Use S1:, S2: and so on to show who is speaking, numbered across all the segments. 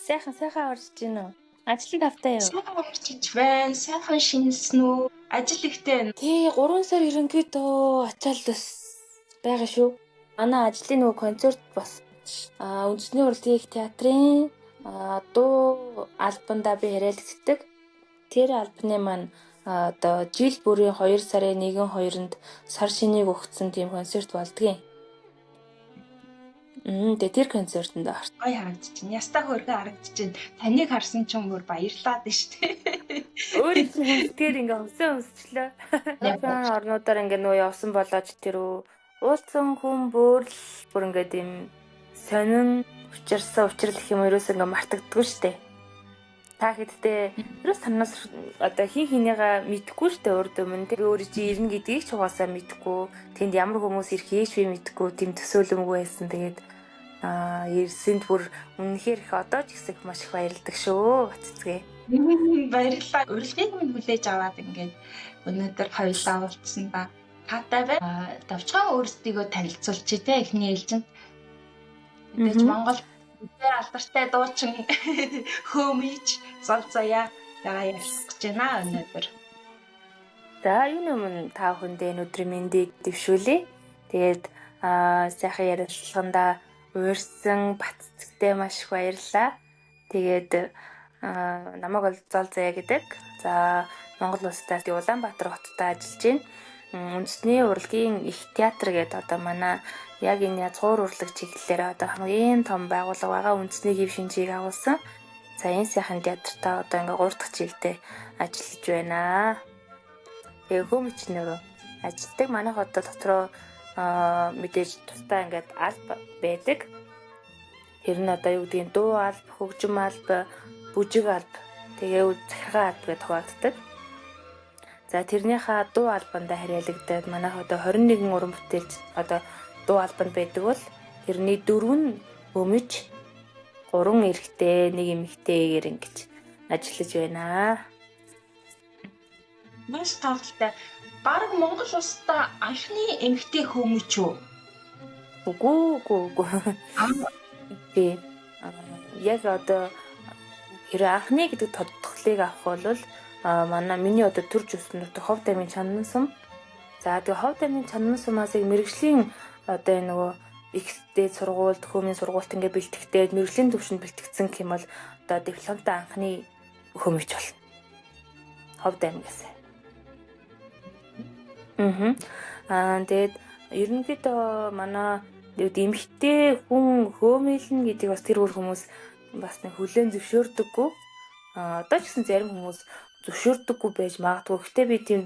S1: Сайхан орж ийн үү? Ажил тавтай юу?
S2: Сайхан орчиж байна. Сайхан шинэлсэн үү? Ажил ихтэй байна.
S1: Тий, 3 сар ерөнхийдөө ачаал байгаа шүү. Манай ажлын нөгөө концерт бас үндэсний урлагийн их театрын дуу альбомда би яриалцдаг. Тэр альбомны маань одоо жил бүрийн 2 сарын 1-2-нд сар шинийг өгсөн тийм концерт болдгийн. Тэгээ тэр концертанд орсон.
S2: Гоё харагдчихэв. Ястаа хөргөө харагдчихэв. Таныг харсан ч юм бүр баярлаад нь шүү дээ.
S1: Өөрөө чинь хүнсгээр ингээ өмсчлөө. Япон орнуудаар ингээ нөө явсан болооч тэр уулзсан хүн бүр ингээ тийм сонин учирсан учрал гэх юм ерөөс ингээ мартагддаггүй штэ. Та хэдтэй ерөөс танаас одоо хинийгаа мэдхгүй штэ урд өмнө тэр өөрөө чи ирнэ гэдгийг ч угаасаа мэдхгүй. Тэнд ямар хүмүүс ирэхээс би мэдхгүй тийм төсөөлөмгүй байсан. Тэгээд ирсэнд бүр үнэхээр их одоо ч гэсэн маш их баярлдаг шүү. Баццгээ.
S2: Баярлалаа. Урилгыг минь хүлээж аваад ингээд өнөөдөр хоёулаа уулзсан ба таатай байна. Давчгаа өөрсдийгөө танилцуулчих те эхний ээлжинд. Мэдээж Монгол үнээр алдартай дуучин хөөмийч золзоя ярьж байна өнөөдөр.
S1: За энэ өмнө та бүхэндээ өнөөдрийн мэндийг дэвшүүлье. Тэгээд сайхан ярилцлаганда уурсан Баццэгтэй маш их баярлалаа. Тэгээд намайг бол Золзоя гэдэг. За Монгол улстай Улаанбаатар хотод ажиллаж байна. Үндэсний урлагийн их театр гэдэг одоо манай яг энэ язгуур урлаг чиглэлээр одоо хамгийн том байгууллага байгаа үндэсний хэв шинжийг агуулсан. За энэ сайхан театртаа одоо ингээ 3 дахь жилдээ ажиллаж байна. Тэгээ хөөмичнөр ажилладаг. Манай хотод дотроо мэдээж тусдаа ингээд альб байдаг. Тэр нь одоо юу гэдгийг дуу альб, хөгжим альб, бүжиг альб, тэгээ захиргаа альб гэж хуваагддаг. За тэрнийхээ дуу альбомда хариалагдаад манайх одоо 21 уран бүтээлч одоо дуу альбомд байдаг бол тэрний 4 нь өмч 3 эрэгтэй, 1 эмэгтэйгээр ингэж ажиллаж байна.
S2: Маш тавтай. Бараг Монгол улстай анхны эмэгтэй хөөмөч үү?
S1: Үгүй. Тий. Яг одоо хэрэг анхны гэдэг тодтголыг авах бол манай миний одоо төрж өссөн Хов дамын чанан сум. За тэгээ Хов дамын чанан сумаас мэрэгжлийн одоо нөгөө ихтэй сургуульд, хөөмийн сургуульд ингээ бэлтгэдэг, мэрэгжлийн төвшөнд бэлтгэгдсэн гэх юм бол одоо дипломтой анхны хөөмөч болно. Хов дамгаас. Тэгээд ерөнхийдөө манай эмэгтэй хүн хөөмөлн гэдэг бас тэр үр хүмүүс бас нэг хүлээн зөвшөөрдөггүй. Одоо ч гэсэн зарим хүмүүс зөвшөөрдөггүй байж магадгүй. Гэхдээ би тийм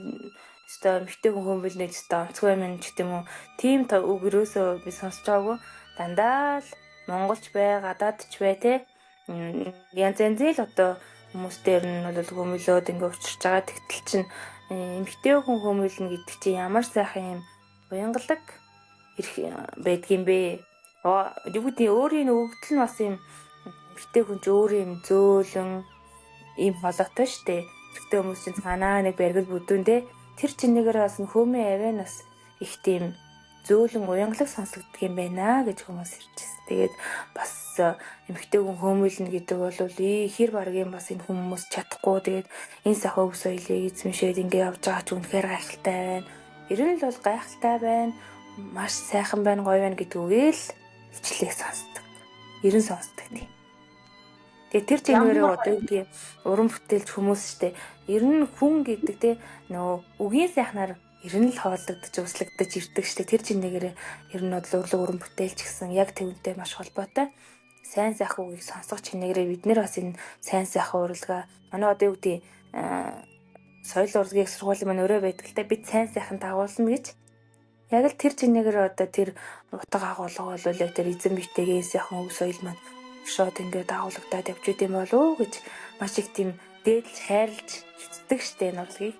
S1: өстой эмэгтэй хүн хөөмөлнөд өстой онцгой юм ч гэдэм үү. Тийм үг өрөөсөө би сонсож байгаагүй. Дандаа л монголч бай, гадаадч бай те. Янз янзэл одоо хүмүүстэй ер нь бол хөөмөлөөд ингээ учирч байгаа тэгтэл чинь эмэгтэй хүн хөөмөлнө гэдэг чинь ямар сайхан юм уянгалаг байдгийм бэ. Юу гэдэг өөрийн өгдөл нь бас юм эмэгтэй хүн ч өөр юм зөөлөн ийм холоотой штэ. Эмэгтэй хүмүүс чинь цаанаа нэг баргил бүдүүн те. Тэр чинээгээр бас хөөмийн авианаас их тийм зөөлөн уянгалаг сонсогддог юм байна гэж хүмүүс ирчихсэн. Тэгээд бас эмэгтэй хүн хөөмөлнө гэдэг бол хэр баргийн бас энэ хүмүүс чадахгүй. Тэгээд энэ сахаа өв соёлыг эзэмшээд ингээ явж байгаа ч үнэхээр гайхалтай байна. Ер нь л бол гайхалтай байна. Маш сайхан байна, гоё байна гэдэг үгээл хичлээ сонсдог. Ер нь сонсдог тийм. Тэгээ тэр чигээрээ одоо юу гэдэг уран бүтээлч хүмүүс штэ. Ер нь хүн гэдэг те нөгөө үгийн сайхнаар ер нь л хооллогдож, услагдаж ирдэг штэ. Тэр чигээрээ ер нь урлаг уран бүтээлч гэсэн яг тэгүнтэй маш холбоотой. Сайн сайхан үгийг сонсох чигээрээ бид нэр бас энэ сайн сайхан урлагаа манай одоо юу гэдэг соёл урлагийн сургуулийн маань өөрөө байдаг л та бид сайн сайхан дагуулна гэж. Яг л тэр чигээрээ одоо тэр утга агуулга бол яг тэр эзэн битээгийн сайхан өв соёл маань шууд ингээд дагуулгадаад явж идэм болов гэж маш их тийм дээдлж хайрлж үздэг штэ энэ урлагийг.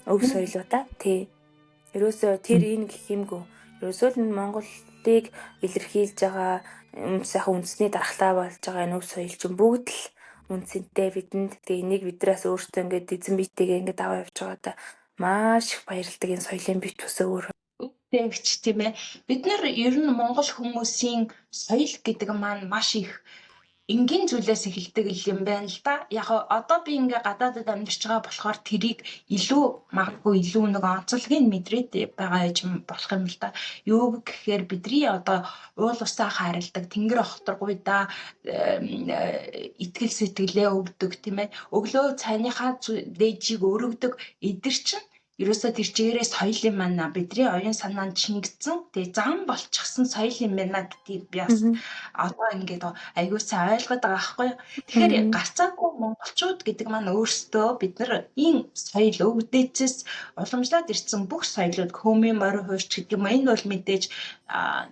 S1: Өв соёлуудаа тий. Ерөөсөө тэр энэ гэх юмгүй. Ерөөсөө л Монголыг илэрхийлж байгаа сайхан үндэсний дархлаа болж байгаа энэ өв соёл чинь бүгд л үнцэнтэй бидэнд тэгээ энийг бидрээс өөртөө ингээд эзэн битээгээ ингээд аваа явж байгаадаа маш их баярлдаг энэ соёлын бит үсээ өөр.
S2: Тэгч тийм ээ. Бид нар ер нь Монгол хүмүүсийн соёл гэдэг маань маш их энгийн зүйлээс эхэлдэг юм байна л да. Яг одоо би ингээ гадаадад амьдарч байгаа болохоор тэрийг илүү магадгүй илүү нэг онцлогийг мэдрээд байгаа гэж болох юм л да. Юу гэхээр бидний одоо уул усаа хайрладаг тэнгэр охторгуйда итгэл сэтгэлээ өгдөг тийм ээ. Өглөө цайныхаа дээжийг өргөдөг эдгэр чинь ерөөсөө тэр чигээрээ соёл юм байна. Бидний оюун санаанд шингэсэн. Тэгээ зам болчихсон соёл юм байна гэдгийг би бас одоо ингээд аягүй сайн ойлгоод байгаа байхгүй. Тэгэхээр гарцаагүй монголчууд гэдэг маань өөрсдөө бид нар ийм соёл өвдөөцөөс уламжлаад ирсэн бүх соёлууд хөмийн морин хуурч гэдэг юм. Энэ бол мэдээж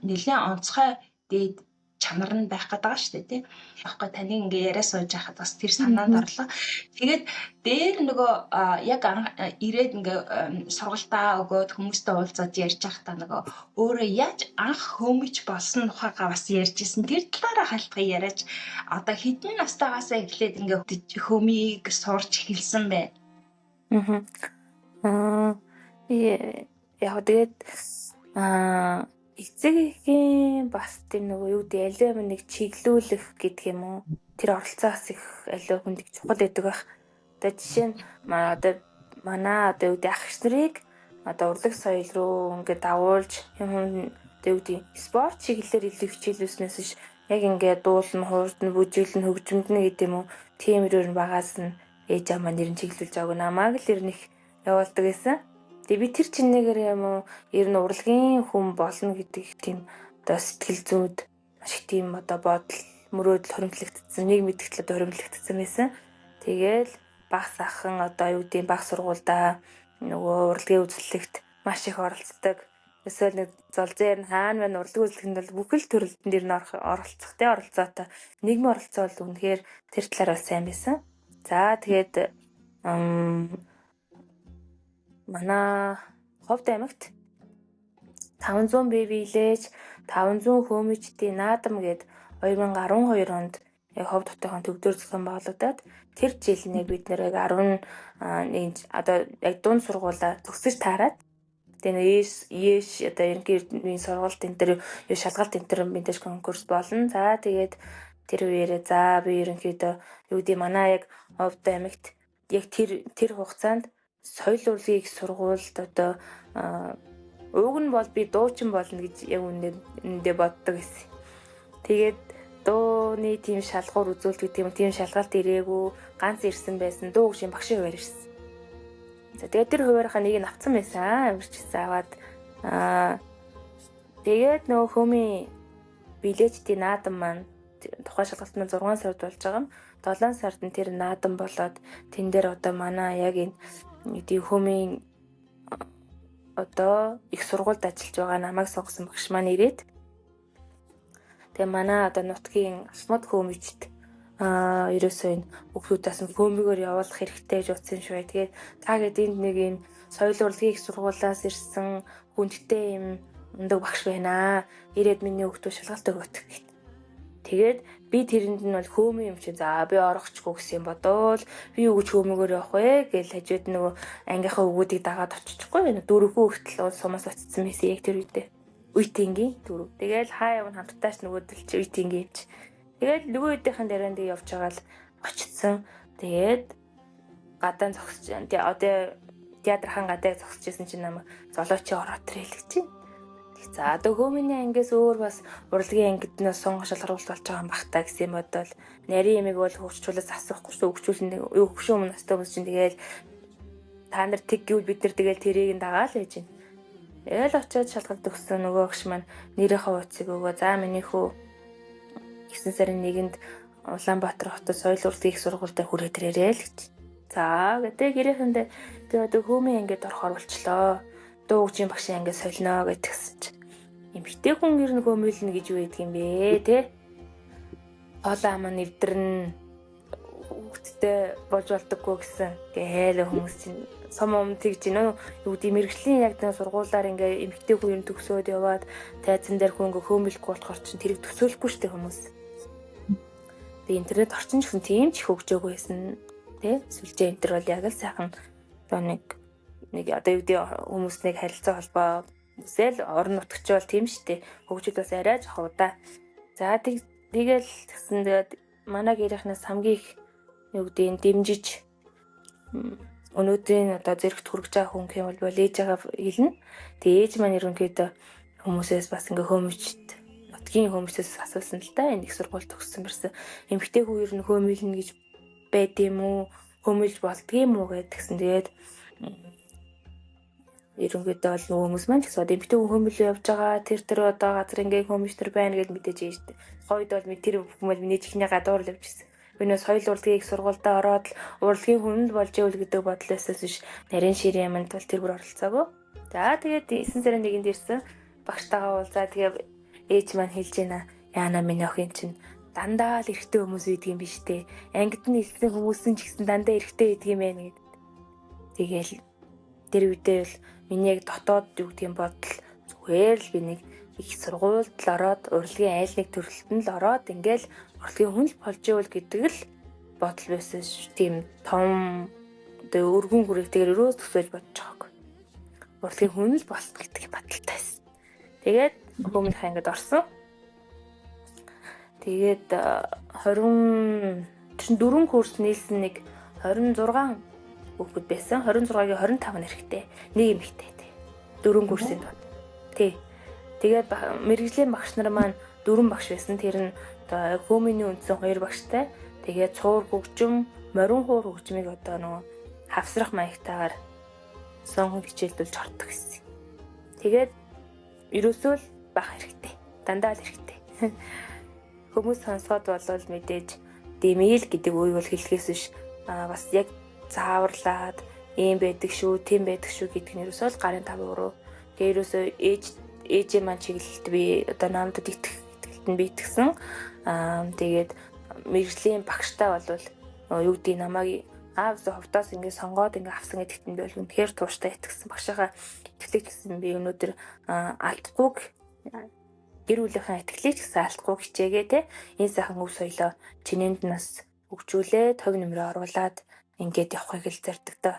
S2: нэлээд онцгой дээд чанар нь байх гэдэг байгаа шүү дээ тий. Баггүй таны ингээ яриа сууж байхад бас тэр санаанд орлоо. Тэгээд дээр нөгөө яг ирээд ингээ сургалтаа өгөөд хүмүүстэй уулзаад ярьж байхдаа нөгөө өөрөө яаж анх хөмөж болсон тухайгаа бас ярьжсэн. Тэр талаараа хальтгыг яриач одоо хэдэн настайгаас эхлээд ингээ хөмийг сурч эхэлсэн бэ?
S1: Яг тэгээд эцэгхийн бас тийм нөгөө юу гэдэг аливаа нэг чиглүүлэх гэдэг юм уу? Тэр оролцоос их аливаа хүнд их чухал байдаг байх. Одоо жишээ нь одоо манай одоо юу гэдэг ах нарыг одоо урлаг соёл руу ингээд давуулж юм одоо юу гэдэг спорт чиглэлээр илүү хичээлүүлснээс ш яг ингээд дуулна, хуурдна, бүжиглэн, хөгжмөднө гэдэг юм уу? Тиймэрээр багаас нь ээж амаа нэрэн чиглүүлж байгааг намайг л ер нь их явуулдаг гэсэн. Тэгээ би тэр чинээгээр юм уу ер нь урлагийн хүн болно гэдэг тийм одоо сэтгэл зүйд маш их тийм одоо бодол мөрөөдөл хоримтлагдсан нэг мэдгтэл одоо хоримтлагдсан байсан. Тэгээл баг сахан одоо юу гэдэг баг сургуульдаа нөгөө урлагийн үзлэгт маш их оролцдог. Эсвэл нэг зол зээр нь хаана байна урлагийн үзлэгэнд бол бүхэл төрөлтөнд ер нь оролцох те оролцоотой нийгмийн оролцоо бол үнэхээр тэр талаар бас сайн байсан. За тэгээд манай Ховд аймагт 500 бибилээж 500 хөмөчдийн наадам гээд 2012 онд яг Ховд хотынхон төвдөр зохион байгуулагдаад тэр жил нэг бид нэр 11 одоо яг дунд сургуулаа төгсөж таарад тэгээ ээш одоо ерөнхий сургуульд энэ төр шалгалт энэ төр мэдээж конкурс болно. За тэгээд тэр үеэрээ за би ерөнхийдөө юу гэдэг манай яг Ховд аймагт яг тэр хугацаанд соёл урлагийн их сургуульд одоо уг нь бол би дуучин болно гэж яг үнэндээ боддог гэсэн. Тэгээд дууны тийм шалгуур үзүүлдэг тийм шалгалт ирээгүй ганц ирсэн байсан дуу хөгжим багшийн хуваар ирсэн. За тэгээд тэр хуваараа нэг нь авцсан байсан амирчсан аваад тэгээд нөгөө хөмийн билетийн наадам маань тухайн шалгалт маань 6 сард болж байгаа юм. 7 сард нь тэр наадам болоод тэн дээр одоо манай яг энэ хөмийн одоо их сургуульд ажиллаж байгаа намайг сонгосон багш маань ирээд тэгээ манай одоо нутгийн Ахмад хөмөжд ерөөсөө энэ хүүхдүүдээс нь хөмөгөөр явуулах хэрэгтэй гэж утсан шүү. Тэгээд та гэдэг нэг энэ соёл урлагийн их сургуулиас ирсэн хүндтэй юм өндөг багш байна. Ирээд миний хүүхдүүд шалгалт өгөөд гэт. Тэгээд би тэрэнд нь бол хөмийн юм чинь за би орохгүй гэсэн юм бодоол би юу гэж хөмөгөөр явах вэ гэж хажууд нөгөө ангийнхаа өгүүдийг дагаад очичихгүй дөрөвхөн хүртэл сумаас очсон байсан яг тэр үедээ үйтингийн дөрөв. Тэгээл хаа явна хамттаач нөгөөдөл чи үйтингийн ч. Тэгээд нөгөө үеийнхэн дээрэн дэг явж байгаа л очсон. Тэгээд гадаа зогсож одоо театрхан гадаа зогсожсэн чинь намайг золоочи ороод ирэл гэж. За одоо хөмөний ангиас өөр бас урлагийн ангиднаас сонгох шалгаруулалт болж байгаа юм бах та гэсэн юм бодвол нарийн ямиг бол хөгжүүлээс асуухгүй шүү хөгжүүлэн юу хөгшин өмнө настай хүмүүс чинь тэгээл та нар тэг гэвэл бид нар тэгээл тэрийг нь дагаал гэж байна. Тэгэл очиод шалгалт өгсөн нөгөө багш маань нэрийнхээ хуудсыг өгөө. За миний хүү 9 сарын 1-нд Улаанбаатар хотод соёл урлагийн их сургуультай хүрээд ирээрэй л гэж. За гэдэг гэрээхэндээ би одоо хөмийн ангид орохоор болчлоо. Дуу хөгжим багшийн ангид солино гэдгсэн чинь эмэгтэй хүн ер нь хөмөлнө гэж юу гэдэг юм бэ те хоолоо ам нэвдэрнэ хүүхдтэй болж болдоггүй гэсэн гээл хүмүүс чинь сум тэгж гинөө юу гэдэг мэрэгжлийн яг нэг сургуулаар ингээ эмэгтэй хүн юм төгсөөд яваад тайзан дээр хүн ингээ хөмөлөхгүй болохоор чинь тэрийг төсөөлөхгүй штэ хүмүүс тэгээ интернет орчин ч гэсэн тийм ч хөгжөөгүй байсан те сүлжээ энтер бол яг л сайхан одоо нэг одоо юу гэдэг хүмүүс нэг харилцаа холбоо үсэл орон нутгч бол тийм штэ хөгжил бас арай жохоо да. За тэгэл тэгсэн тэгээд манай гэрийнхнээс хамгийн их юу гэдэг нь дэмжиж өнөөдрийн одоо зэрэгт хүрэж байгаа хүн гэм бол ээжээгээ хэлнэ. Тэгээ ээж маань ерөнхийдөө хүмүүсээс бас ингээ хөөмжт нутгийн хөөмжтөөс асуусан л да. Энэ их сургууль төгссөн бэрсэн эмэгтэй хүү ер нь хөөмөлнө гэж байд юм уу? Хөөмөлж болдгийм үү гэдгсэн. Тэгээд ерөнхийдөө бол нөгөө хүмүүс маань ч гэсэн эмэгтэй хүн хөөмөлөө явж байгаа тэр одоо газар ингээ хөөмжтөр байна гэж мэдээж ээжтэй. Хойд бол тэр хүмүүс миний чихний гадуур л явжсэн. Өнөө соёл урлагийн их сургуультай ороод урлагийн хүн л болж ивэл гэдэг бодлоос биш нарийн ширийн юмд бол тэр бүр оролцоогүй. За тэгээд 9 сарын 1-нд ирсэн багштайгаа уулзаа тэгээ ээж маань хэлж байна. Яана миний охин чинь дандаа л эрэгтэй хүмүүс үйдэг юм биш үү? Ангид нь ирсэн хүмүүс нь ч гэсэн дандаа эрэгтэй үйдэг юм байна гэд. Тэгээл тэр үедээ бол миний яг дотоод юу гэдэг юм бодол зүгээр л би нэг их сургуульд л ороод урлагийн айл нэг төрөлтөнд л ороод ингээл урлагийн хүн л болж ивэл гэдэг л бодол байсан ш. Тийм том одоо өргөн хүрээлтэйгээр өрөөс төсөөлж бодож байгаагүй. Урлагийн хүн л болсон гэдэг бодолтой байсан. Тэгээд хүмүүнийхээ ингээд орсон. Тэгээд 24 курс нийлсэн нэг 26 хүүхэд байсан. 26-гийн 25 нь эрэгтэй. Нэг эмэгтэй. 4 курсын донд. Тий. Тэгээд мэрэгжлийн багш нар маань 4 багш байсан. Тэр нь одоо хөөмийн үндсэн 2 багштай. Тэгээд цуур хөгжим, морин хуур хөгжмийг одоо нөгөө хавсрах маягтайгаар сонхон хичээлдүүлж ордог гэсэн. Тэгээд ерөөсөө л бах хэрэгтэй. Дандаа л хэрэгтэй. Хүмүүс сонсоход бол мэдээж дэмэл гэдэг үе бол хэлхээс биш бас яг зааварлаад ийм байдаг шүү, тийм байдаг шүү гэдэг нь ерөөсөө л гарын тав өрөө. Тэгээ ерөөсөө ээжээ маань чиглэлд би одоо намдад итгэлтэнд би итгэсэн. Тэгээд мэрэгжлийн багштай бол юу гэдэг намайг аав ховдоос ингэ сонгоод ингэ авсан гэдэгт нь би бол үнэхээр тууштай итгэсэн. Багшийнхаа итгэлийг гэсэн би өнөөдөр алдахгүй гэр бүлийнхээ итгэлийг гэсэн алдахгүй хичээгээ те. Энэ сайхан өв соёлоо чинээнд нас хөгжүүлээ, тог нэмрээ оруулаад ингээд явахыг л зорддог доо.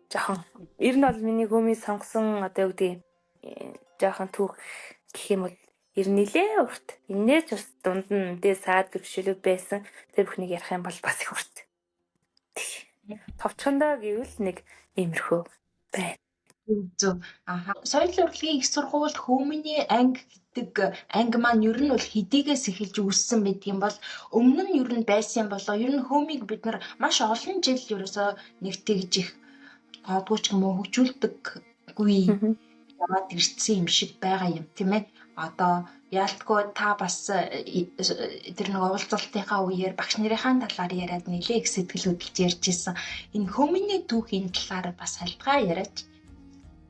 S1: Жохон ер нь бол миний хөөмийн сонгосон одоо юу гэдэг жохон түүх гэх юм бол ер нь нилээ урт. Иннээс бас дунд нь мэдээ саад гэрчлэг байсан. Тэр бүхнийг ярих юм бол бас их урт. Товчхондоо гэвэл нэг иймэрхүү байна.
S2: Зөв. Соёл урлагийн их сургууль хөөмний анги гэдэг анги маань ер нь бол хэдийгээс эхэлж үүссэн байдгийн бол өмнө нь ер нь байсан болоо ер нь хөөмийг бид нар маш олон жил ерөөсөө нэг тэгж их тоодгүй ч юм уу хөгжүүлдэггүй яваад ирсэн юм шиг байгаа юм тийм ээ. Одоо яалтгүй та бас тэр нэг уулзалтынхаа үеэр багш нарынхаа талаар яриад нэлээ их сэтгэл хөдлөж ярьж исэн. Энэ хөөмний түүхийн талаар бас хальтгаа яриач.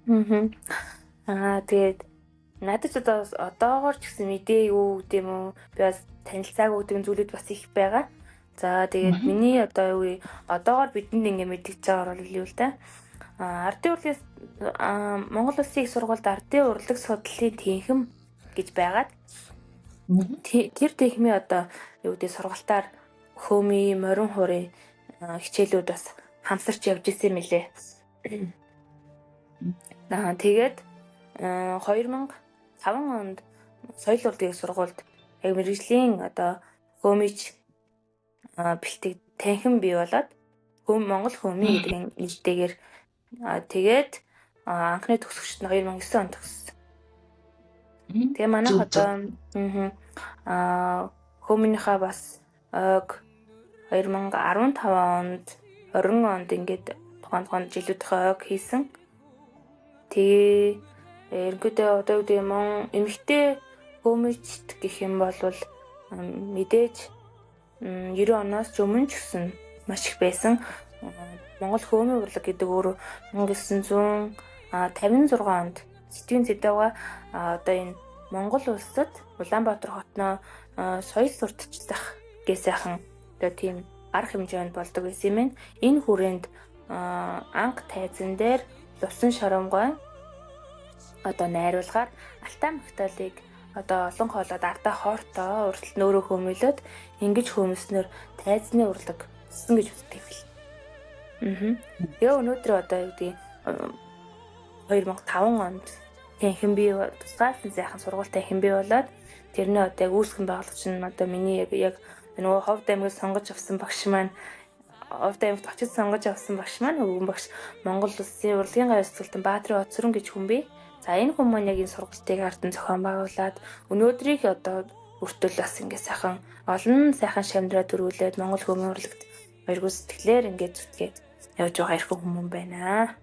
S1: Тэгээд надад одоогоор ч гэсэн мэдээ юу гэдэг юм уу би бас танилцаагүй гэдэг зүйлүүд бас их байгаа. За тэгээд миний одоо юу одоогоор бидэнд ингэ мэдгэж байгаагаар бол юу л да. Ардын урлагийн Монгол Улсын их сургуульд ардын урлаг судлалын тэнхэм гэж байгаад тэр тэнхмийн одоо юу гэдэг сургалтаар хөөмийн морин хуурын хичээлүүд бас хамсарч явж исэн мэлээ. Тэгээд 2005 онд соёл урлагийн сургуульд яг мэрэгжлийн одоо хөөмич бэлтгэж танхим бий болоод Монгол хөөмийн гэдэг нэртэйгээр тэгээд анхны төгсөгчд нь 2009 онд төгссөн. Тэгээ манайх одоо хөөмийнхаа бас 2015 онд 20 онд ингээд тухайн жилүүдийнхээ ойг хийсэн. Тэгээ ерөнхийдөө одоо юу гэдэг юм эмэгтэй хөөмичт гэх юм бол мэдээж 90 оноос ч өмнө ч гэсэн маш их байсан. Монгол хөөмийн урлаг гэдэг өөр 1956 онд Сэтгүүн Зэдэвга одоо энэ Монгол улсад Улаанбаатар хотноо соёл сурталчлах гэсайхан одоо тийм арга хэмжээнд болдог байсан юм байна. Энэ хүрээнд анх тайзан дээр лувсан шоромгой одоо найруулгаар Алтай Магтаалыг одоо олон хоолойд ардаа хоортоо урталт нөөрөө хөөмөлөд ингэж хөөмснөр тайзны урлаг гэсэн гэж үздэг бил. Тэгээ өнөөдөр одоо юу гэдэг 2005 онд танхим бий тусгайлан сайхан сургуультай танхим бий болоод тэрний одоо яг үүсгэн байгуулагч нь одоо миний яг нөгөө Ховд аймагт сонгож авсан багш маань Ховд аймагт очиж сонгож авсан багш маань өвгөн багш Монгол Улсын урлагийн гавь зөвлөлтөнд Баатарын Оцрон гэж хүн бий. За энэ хүн маань яг энэ сургалтыг ардан зохион байгуулад өнөөдрийг одоо хүртэл бас ингээд сайхан олон сайхан шамдраа төрүүлээд Монгол хөөмийн урлагт баяргүй сэтгэлээр ингээд зүтгээд явж байгаа эрхэм хүмүүс байна.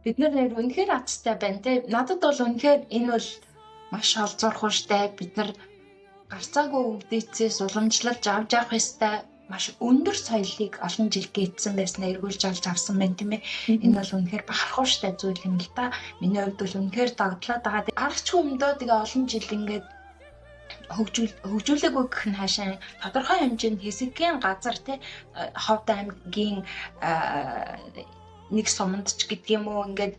S2: Бид нар яг үнэхээр азтай байна те. Надад бол үнэхээр энэ бол маш олзуурхууштай. Бид нар гарцаагүй өвдөцөөс уламжлалж авч явах ёстой маш өндөр соёлыг олон жил гээдсэн байснаа эргүүлж авч авсан байна тийм ээ. Энэ бол үнэхээр бахархууштай зүйл юм л та. Миний хувьд бол үнэхээр дагдлаад байгаа. Аргач хүмдөө тэгээ олон жил ингээд хөгжүүлээгүй гэх нь хаашаа тодорхой хэмжээнд хэсэгхэн газар тий Ховд аймгийн нэг суманд ч гэдэг юм уу ингээд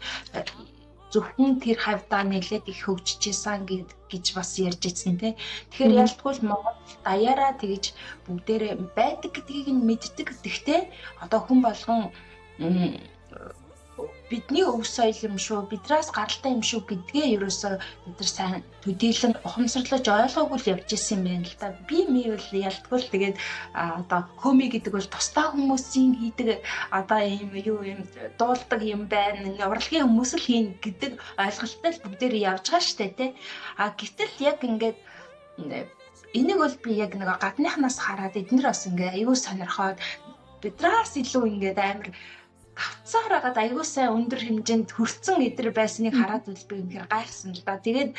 S2: зөвхөн тэр хавьдаа нэлээд их хөгжижсэн гэж бас ярьж ирсэн тий. Тэгэхээр ялтгуул Монгол даяараа тэгж бүгдээрээ байдаг гэдгийг нь мэддэг. Гэхдээ одоо хүн болгон бидний өв соёл юм шүү, бидраас гаралтай юм шүү гэдгээ ерөөсөө бид нар сайн төдийлөн ухамсарлаж ойлгоогүй л явж ирсэн юм байна л та. Би бол ялтгуул тэгээд одоо хөөми гэдэг бол тусдаа хүмүүсийн хийдэг одоо юм дуулдаг юм байна. Урлагийн хүмүүс л хийн гэдэг ойлголттой л бүгдээрээ явж байгаа штэ тий. Гэтэл яг ингээд энийг бол би яг нэг гадныхнаас хараад эднэр бас ингээ аюу сонирхоод бидраас илүү ингээд амар тавцаар хагаад аягүй сайн өндөр хэмжээнд хүрсэн эдэр байсныг хараад үл би үнэхээр гайхсан л да. Тэгээд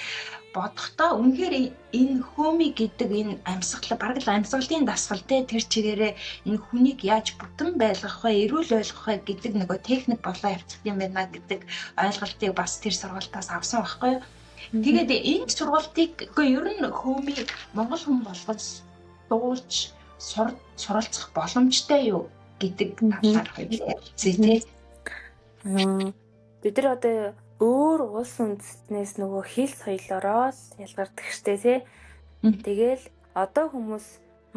S2: бодохдоо үнэхээр энэ хөөми гэдэг энэ амьсгал бараг л амьсгалын дасгал те тэр чигээрээ энэ хүнийг яаж бүтэн байлгах вэ, эрүүл ойлгох вэ гэдэг нөгөө техник болоо явцдаг юм байна гэдэг ойлголтыг бас тэр сургалтаас авсан байхгүй юу. Тэгээд энэ сургалтыг ер нь хөөми монгол хүн болгож дуулж суралцах боломжтой юу гэдэг талаар хэлцээ.
S1: Бид нар одоо өөр улс үндэстнээс нөгөө хэл соёлоороо ялгардаг штэ тий. Тэгэл одоо хүмүүс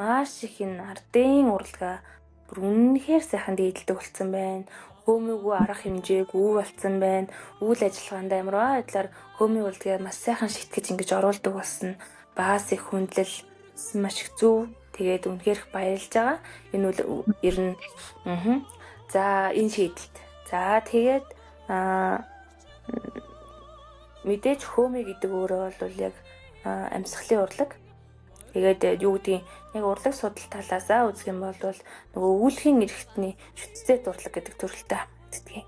S1: маш их энэ ардын урлагаа бүр үнэхээр сайхан дийдэлдэг болсон байна. Хөөмийгөө арга хэмжээг өв болсон байна. Үйл ажиллагаанд амар байдлаар хөөмийн урлагаа маш сайхан шитгэж ингэж оруулдаг болсон. Баас их хүндлэл маш их зөв. Тэгээд үнэхээр их баярлж байгаа. Энэ үл ер нь за энэ шийдэлт. За тэгээд мэдээж хөөми гэдэг өөрөө бол яг амьсгалын урлаг. Тэгээд юу гэдгийг яг урлаг судал талаасаа үзэх юм бол нөгөө үүлхийн эрхтний шүтцэт урлаг гэдэг төрөлтэй хамтдаг.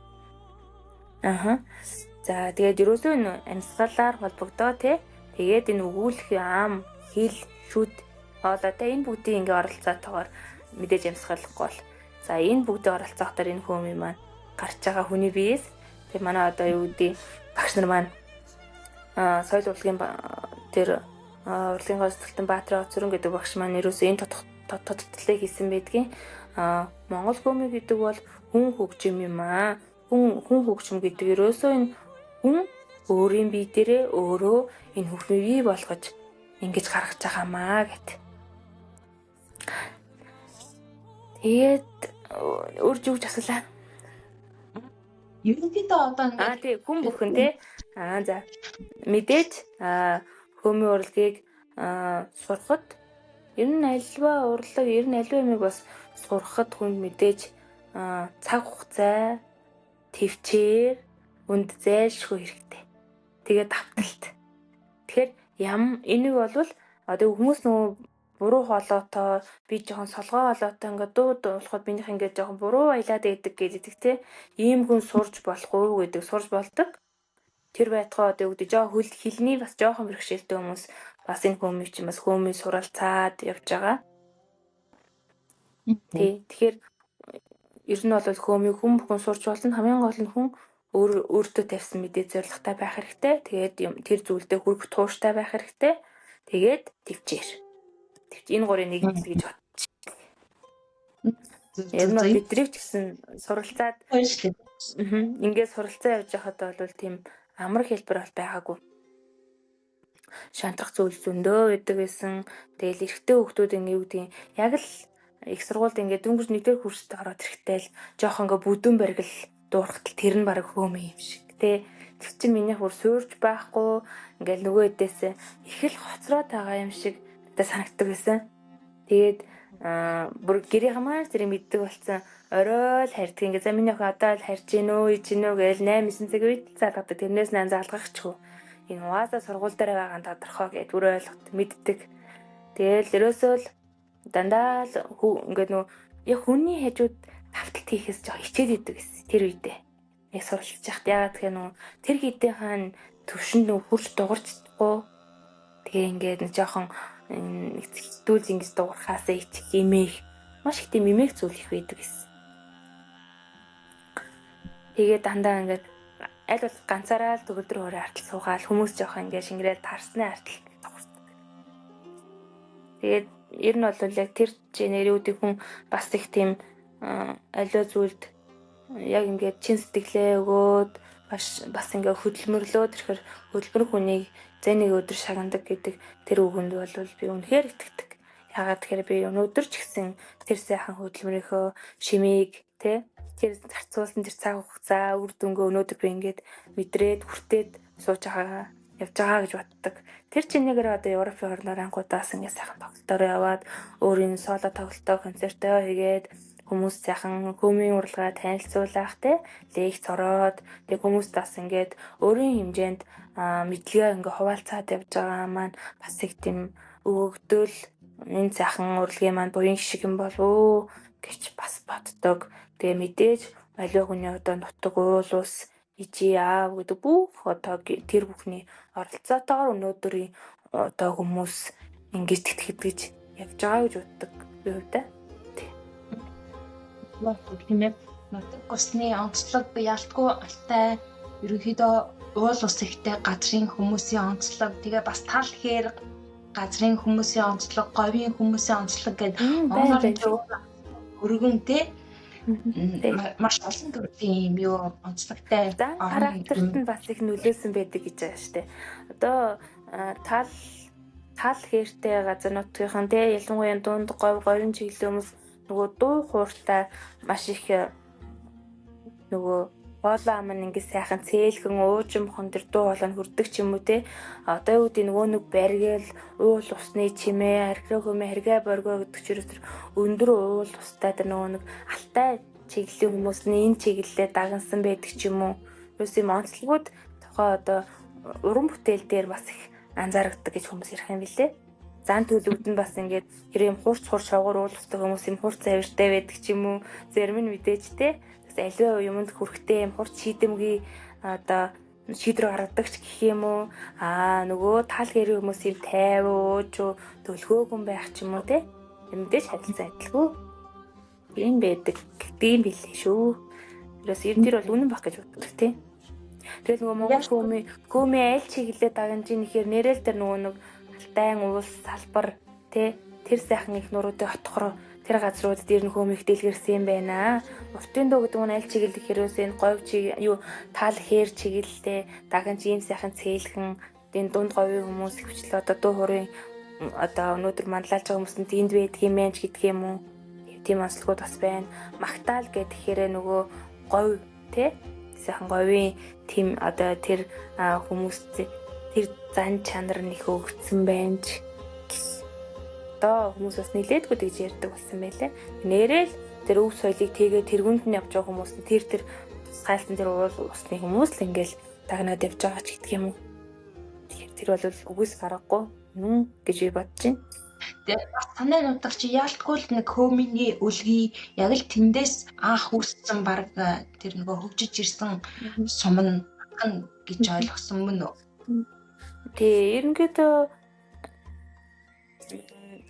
S1: За тэгээд ерөөсөө энэ амьсгалаар холбогдоо тий. Тэгээд энэ өгүүлэх ам хил шүд одоо энэ бүгдийн ингээ оролцоотойгоор мэдээж амьсгалахгүй бол. За энэ бүгдийн оролцоотойгоор энэ хөөми маань гарч байгаа хүний биеэс тэг манай одоо юу гэдэг багш нар маань соёл урлагийн тэр урлагийн госдолтын Баатарын Оцрон гэдэг багш маань ерөөсөө энэ тодтолтолыг хийсэн байдгийн. Монгол хөөми гэдэг бол хүн хөгжим юм аа. Хүн хөгжим гэдэг ерөөсөө энэ хүн өөрийн бие дээрээ өөрөө энэ хөгжмийг бий болгож ингэж гаргаж байгаамаа гэт. Тэгээд өөрж юуж асуулаа.
S2: Ерөнхийдөө одоо
S1: тий хүн бүхэн тий. За мэдээж хөөмийн урлагийг сурахад ер нь альва урлаг ер нь альва юмыг бас сурахад хүнд мэдээж цаг хугацаа төвчээр үнд зайлшгүй хэрэгтэй. Тэгээд давталт. Тэгэхээр энийг болвол одоо хүмүүс нөгөө буруу хоолойтой би жоохон солгоо хоолойтой ингээд дууд болоход минийх ингээд жоохон буруу аялаад байдаг гэдэг те ийм хүн сурж болохгүй гэдэг сурж болдог. Тэр байтугай одоо үгдэж жоо хилний бас жоохон бэрхшээлтэй хүмүүс бас энэ хөөми чинь бас хөөми суралцаад явж байгаа. Тэгэхээр ер нь бол хөөми хүн бүхэн сурч болно. Хамгийн гол нь хүн өөртөө тавьсан мэдээ зоригтой байх хэрэгтэй. Тэгээд тэр зүйлдээ хүрэх тууштай байх хэрэгтэй. Тэгээд төвчээр. Энэ гурийн нэгдэл гэж бодчих. Яг нь бидрийг ч гэсэн суралцаад ингээд суралцаа явж байхад бол тийм амар хэлбэр бол байгаагүй. Шантрах зүйл зөндөө байдаг байсан. Тэгэл эрэгтэй хүүхдүүд ингэ юу гэдгийг яг л их сургуульд ингээд дөнгөж нэгдүгээр курст ороод ирэхдээ л жоох ингээ бүдүүн баригл дуурахтал тэр нь баг хөөми юм шиг тий. Тэр чинь минийх бүр суурж байхгүй ингээл нөгөө хэдээс их л хоцроод байгаа юм шиг надад санагддаг байсан. Тэгээд бүр гэрийнхэн маань зэрэг мэддэг болсон. Орой л харьдаг. Ингээ за миний охин одоо л харж гинөө, иж гинөө гэж 8-9 цаг үед залгадаг. Тэрнээс наа залгахчгүй. Энэ угаасаа сургууль дээр байгаа нь тодорхой гэж бүр ойлгот мэддэг. Тэгэл ерөөсөө л дандаа л ингээ нөө яг хүний хажууд тавталт хийхээс жоо хичээд идэг гэсэн тэр үедээ. Яг суралцж яхад яагаад гэхээр нөө тэр хэдийн хаан төвшөнд нөө хурж дуурчдаггүй. Тэгээ ингээд нэг жоохон эцэгдүүл ингэж дуурхаасаа ичих имэх маш их тийм имэх зүйл их байдаг гэсэн. Тэгээ дандаа ингээд аль бол ганцаараа л төгөлдөр хоороо артал суугаал хүмүүс жоохон ингээд шингэрэл таарсны артал тогтдог. Тэгээд ер нь бол яг тэр нэрүүдийн хүн бас их тийм аливаа зүйлд яг ингээд чин сэтгэлээ өгөөд бас ингээд хөдөлмөрлөө тэрхэр хөдөлмөр хүнийг зэ нэг өдөр шагнадаг гэдэг тэр үгэнд бол би үнэхээр итгэдэг. Ягаад тэгэхээр би өнөөдөр ч гэсэн тэр сайхан хөдөлмөрийнхөө шимийг тэр зарцуулсан тэр цаг хугацаа үр дүнгээ өнөөдөр би ингээд мэдрээд хүртээд сууж байгаа явж байгаа гэж боддог. Тэр чинээгээр одоо Европын орноор анхудаас ингээд сайхан тоглолтоор яваад өөрийн соло тоглолтоо концертоо хийгээд хүмүүс сайхан хөмийн уралгаа танилцуулах лекц ороод тэг хүмүүст бас ингээд өөрийн хэмжээнд мэдлэгээ ингээ хуваалцаад явж байгаа маань бас их тийм өгөгдөл энэ сайхан урлагийн маань буян шиг юм болов гэж бас боддог. Тэгээ мэдээж аливаа хүний одоо нутаг уул ус ижи аав гэдэг бүх одоо тэр бүхний оролцоотойгоор өнөөдрийн одоо хүмүүс ингэж тэтгэж явж байгаа гэж боддог би хувьдаа.
S2: Тийм нутаг усны онцлог ялтгүй алтай ерөнхийдөө уул ус ихтэй газрын хүмүүсийн онцлог тэгээ бас тал хээр газрын хүмүүсийн онцлог, говийн хүмүүсийн онцлог гэдэг Монголын өргөнтэй маш олон төрлийн юм юу онцлогтой
S1: зан характерт нь бас их нөлөөсөн байдаг гэж байгаа шүү дээ. Одоо тал хэртэй газар нутгийнхан ялангуяа дунд говийн чиглэлийн хүмүүс нөгөө дуу хууртай маш их нөгөө хоолоо ам нь ингэ сайхан цээлхэн уужимхон тэр дуу хоолойг хүрдэг ч юм уу те. Одоо юу гэдэг нөгөө нэг барьгээл уул усны чимээ архираа хөмө хэргээ боргоо гэдэг чирээс тэр өндөр уул устай тэр нөгөө нэг алтай чиглэлийн хүмүүсний энэ чиглэлээ дагнсан байдаг ч юм уу. Юус юм онцлогуд тохоо одоо уран бүтээл дээр бас их анзаардаг гэж хүмүүс ярих юм билээ. Зан төлөвд нь бас ингээд тэр юм хурц шавгуур уул устай хүмүүс юм хурц авиртай байдаг ч юм уу. Зарим нь мэдээж те. Аливаа юмд хүрэхтэй юм хурц шийдэмгий одоо шийдрэг гаргадаг ч гэх юм уу. Нөгөө тал гэрийн хүмүүс юм тайвууж төлхөөгүй байх ч юм уу те. Мэдээж харилцаа адилгүй. Ийм байдаг гэдэм билээ шүү. Тэрээс ер нь тэр бол үнэн баг гэж боддог те. Тэгэл нөгөө монгол көмийн аль чиглэлээ дагнаж ихээр нэрэл тэр нөгөө нэг алтайн уус салбар те тэр сайхан их нуруудын хотхор тэр газруудад ер нь хөмийг дэлгэрсэн юм байна. Уртын дуу гэдэг нь аль чиглэл гэхэрээс энэ говь юу тал хээр чиглэлтэй дагнаж ийм сайхан цээлхэн энэ дунд говийн хүмүүс хвчлээ одоо дуу хуурын одоо өнөөдөр манлайлж байгаа хүмүүс нь энд байдаг юм байна ч гэдэг юм уу. Тийм онцлогуд бас байна. Магтаал гэхээр нөгөө говь те сайхан говийн тийм одоо тэр хүмүүс тэр зан чанар нөх өгцсөн байна ч одоо хүмүүс бас нилээдгүй гэж ярьдаг болсон байлээ. Нэрэл тэр өв соёлыг тэгээ тэргүнд нь явж байгаа хүмүүс нь тэр тусгайлсан тэр уул усны хүмүүс л ингээл дагнаад явж байгаа ч гэдэг юм уу. Тэгэхээр тэр бол үгүйс гаргагүй нүн гэж би бодож байна.
S2: Тэгээ бас танай нутагч яалтгүй л нэг хөөмийн өлгий яг л тэндээс анх үүссэн баг тэр нөгөө хөгжиж ирсэн сум нь гэж ойлгосон мөн үү?
S1: Тэгээ ерөнхийдөө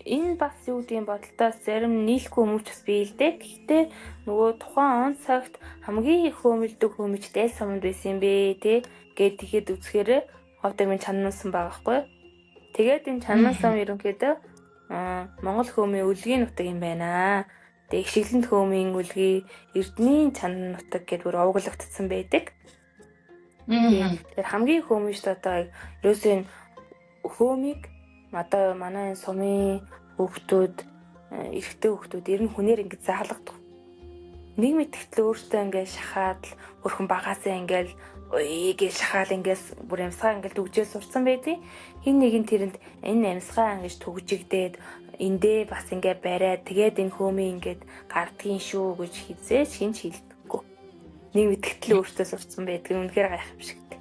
S1: энэ бас юу гэдгийг бодолтоос зарим нийлэхгүй хүмүүс бас бий л дээ. Гэхдээ нөгөө тухайн он цагт хамгийн их хөөмөлдөг хөөмөч дээл сумд байсан юм бэ те гэд ихэд үзэхээр ховдор минь чанансан байгаа байхгүй. Тэгээд энэ чанан сум ерөнхийдөө Монгол хөөмийн өлгийн нутаг юм байна. Тэгээ Ишгэлэнт хөөмийн өлгий Эрдэнийн чанан нутаг гэдгээр бүр овоглогдсон байдаг. Тэгэхээр хамгийн хөөмийн шүү дээ одоо ерөөсөө хөөмийг одоо манай сумын хүүхдүүд эрэгтэй хүүхдүүд ер нь хүнээр ингэж заалгадаг. Нэг мэдгэтлээ өөртөө ингэж шахаад л хөрхөн багаасаа ингэж гэж шахаал ингэж бүр амьсгаа ингэж төгжээ сурсан байдیں۔ Хин нэгэн тэрэнд энэ амьсгаа ингэж төгжигдээд эндээ бас ингээ бариад тэгээд энэ хөөмийн ингээд гардгийн шүү гэж хизээч хинч хэлдэггүй. Нэг мэдгэтэл өөртөө сурцсан байдаг. Үнэхээр гайхамшигтай.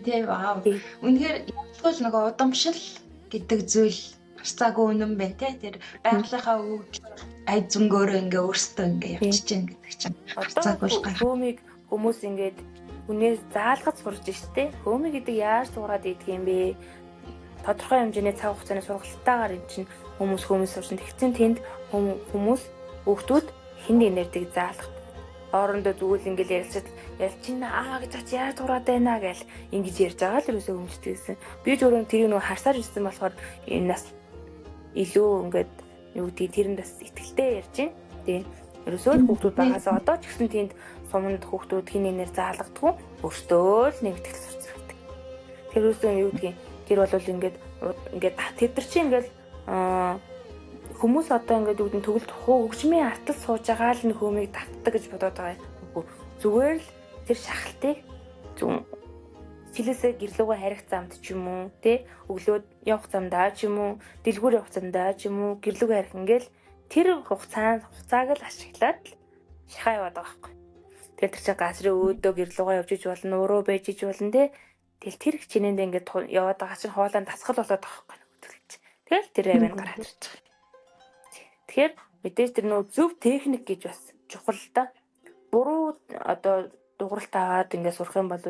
S2: Тэ вау. Үнэхээр ягдгуул нөгөө удамшил гэдэг зүйл гарцаагүй үнэн байна те. Тэр байгалийнхаа өвөг ай зөнгөөрөө ингээ өөртөө ингээ явчихж гэн гэдэг чинь.
S1: Одоо хөөмийг хүмүүс ингээд хүнээс заалгаж сурж штэ. Хөөмий гэдэг яаж сураад идэх юм бэ? Тодорхой хэмжээний цаг хугацааны сургалтайгаар эн чинь хүмүүс сурсан. Тэгсэн тэнд хүмүүс хүүхдүүд хин нэрдэг заалгах. Хоорондоо зүгэл ингээл ялчина гэж ач яаж сураад байна гэл ингэж ярьж байгаа л ерөөсөө өмчдгийсэн. Би ч өөрөө тэрийг нөгөө харсаар ирсэн болохоор энэ нас илүү ингээд юу гэдэг тэрэнд бас ихтэлтэй ярьж байна. Тийм. Ерөөсөө хүүхдүүд багаас одоо ч гэсэн тэнд суманд хүүхдүүд хин нэр заалгадгүй өөртөө л нэгтгэл сурцсан байдаг. Тэр ерөөсөө юу гэдгийг тэр бол ингээд тэд нар чинь ингээд хүмүүс одоо ингээд үүдэн төгөлд хөгжмийн артал сууж байгаа л хөөмийг татдаг гэж бодоод байгаа юм. Зүгээр л тэр шахалтыг сэлээсээ гэрлүүгээ харих замд ч юм уу тий өглөөд явах замдаа ч юм уу дэлгүүр явах замдаа ч юм уу гэрлүүгээ харих ингээл тэр хугацааг л ашиглаад шахаа яваад байгаа байхгүй. Тэгэхээр тэр чинь газрын өөдөө гэрлүүгээ явж иж болно, уруу байж иж болно тий. Тэгэл тэр хичнээнд ингээд яваад байгаа чинь хоолойн дасгал болоод байгаа байхгүй. Тэгэл тэр авийн гараад ирж байгаа. Тэгэхээр мэдээж тэр нөө зөв техник гэж бас чухал л да. Буруу одоо дууралт аваад ингээд сурах юм бол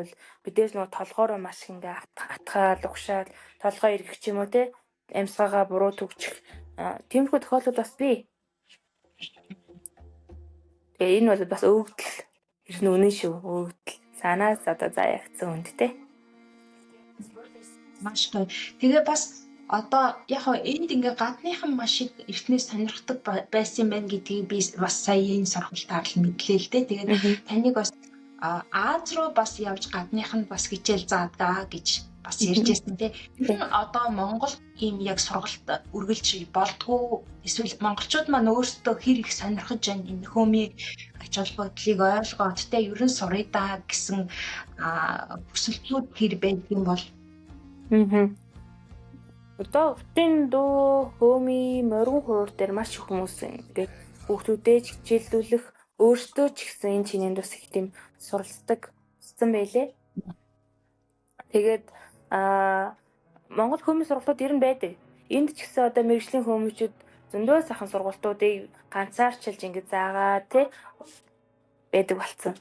S1: мэдээж нөө толгоороо маш их ингээд атгаал, угшаал, толгой эргэх ч юм уу те амьсгаагаа буруу төгчих. Тиймэрхүү тохиолдол бас бий. Тэгээ энэ бол бас өвөгдөл. Тэр нь үнэн шүү. Өвөгдөл. Санаас одоо заяагцсан үнд те.
S2: Маш гоё. Тэгээ бас одоо яг энд ингээ гадныхан маш их эртнээс сонирхдаг байсан байна гэдгийг би бас сая энэ сургалтаар л мэдлээ л дээ. Тэгээд таныг бас Аз руу бас явж гадныханд бас хичээл заадаг гэж бас ярьжсэн тий. Тэр нь одоо Монголд ийм яг сургалт үргэлж болдгоо эсвэл монголчууд маань өөрсдөө хэр их сонирхож байна энэ хөөмийн ач холбогдлыг ойлгоод тий ерөн сурыг даа гэсэн хүсэлтүүд хэр байдаг юм бол
S1: одоо утын дөө хөөмийн морин хуур дээр маш их хүмүүс ингээд хүүхдүүдээ хичээллүүлэх өөртөө ч гэсэн энэ чинээнд бас их тийм суралцдаг байлээ. Тэгээд Монгол хөөмийн сургалтууд ер нь байдаг. Энд ч гэсэн одоо мэргэжлийн хөөмчүүд зөндөө сайхан сургалтуудыг ганцаарчилж ингэж заагаа тий байдаг болсон.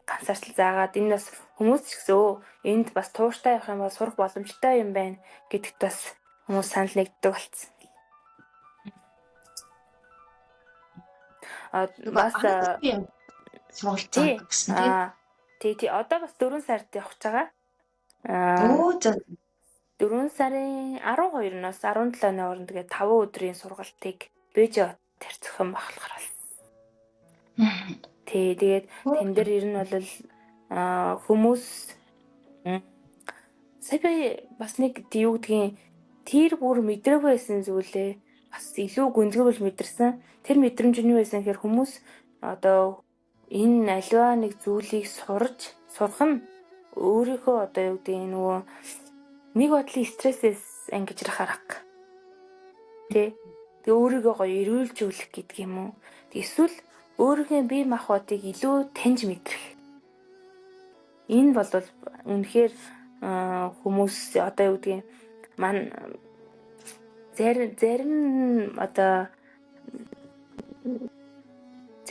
S1: Ганцаарчил заагаад энэ бас хүмүүс ч гэсэн энд бас тууштай явах юм бол сурах боломжтой юм байна гэдэгт бас хүмүүс санал нэгддэг болсон. Бас
S2: сургалт гэсэн
S1: тий одоо бас 4 сард явах гэж байгаа. 4 сарын 12-наас 17-ны хооронд тэгээ 5 өдрийн сургалтыг Бээжинд тарьцах юм болохоор тий тэгээд тэн дээр ер нь бол хүмүүс сая бас нэг юу гэдгийг тэр бүр мэдрээгүй байсан зүйлээ бас илүү гүнзгийрүүл мэдэрсэн. Тэр мэдрэмж нь юу байсан гэхээр хүмүүс одоо энэ аливаа нэг зүйлийг сурах нь өөрийнхөө одоо юу гэдэг нөгөө нэг бодлын стрессээс ангижрах арга. Тэгээ өөрийгөө гоё эрүүлжүүлэх гэдэг юм уу? Эсвэл өөрийнхөө бие махбодыг илүү таньж мэдрэх. Энэ бол үнэхээр хүмүүс одоо юу гэдгийг маань зарим одоо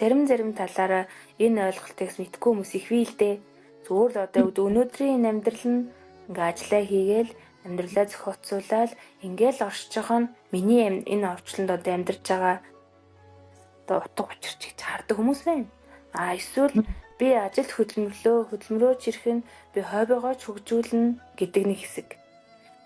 S1: зарим талаараа энэ ойлголтыг мэдгүй хүмүүс их бий л дээ. Зүгээр л одоо өнөөдрийн амьдрал нь ингээ ажиллаа хийгээл амьдралаа зохицуулаад ингээл оршиж байгаа нь миний энэ орчлонд одоо амьдарч байгаа одоо утга учирч гэж хардаг хүмүүс байна. Эсвэл би ажилд хөдөлмөрөөж ирэх нь би хоббигоо ч хөгжүүлнэ гэдэг нэг хэсэг.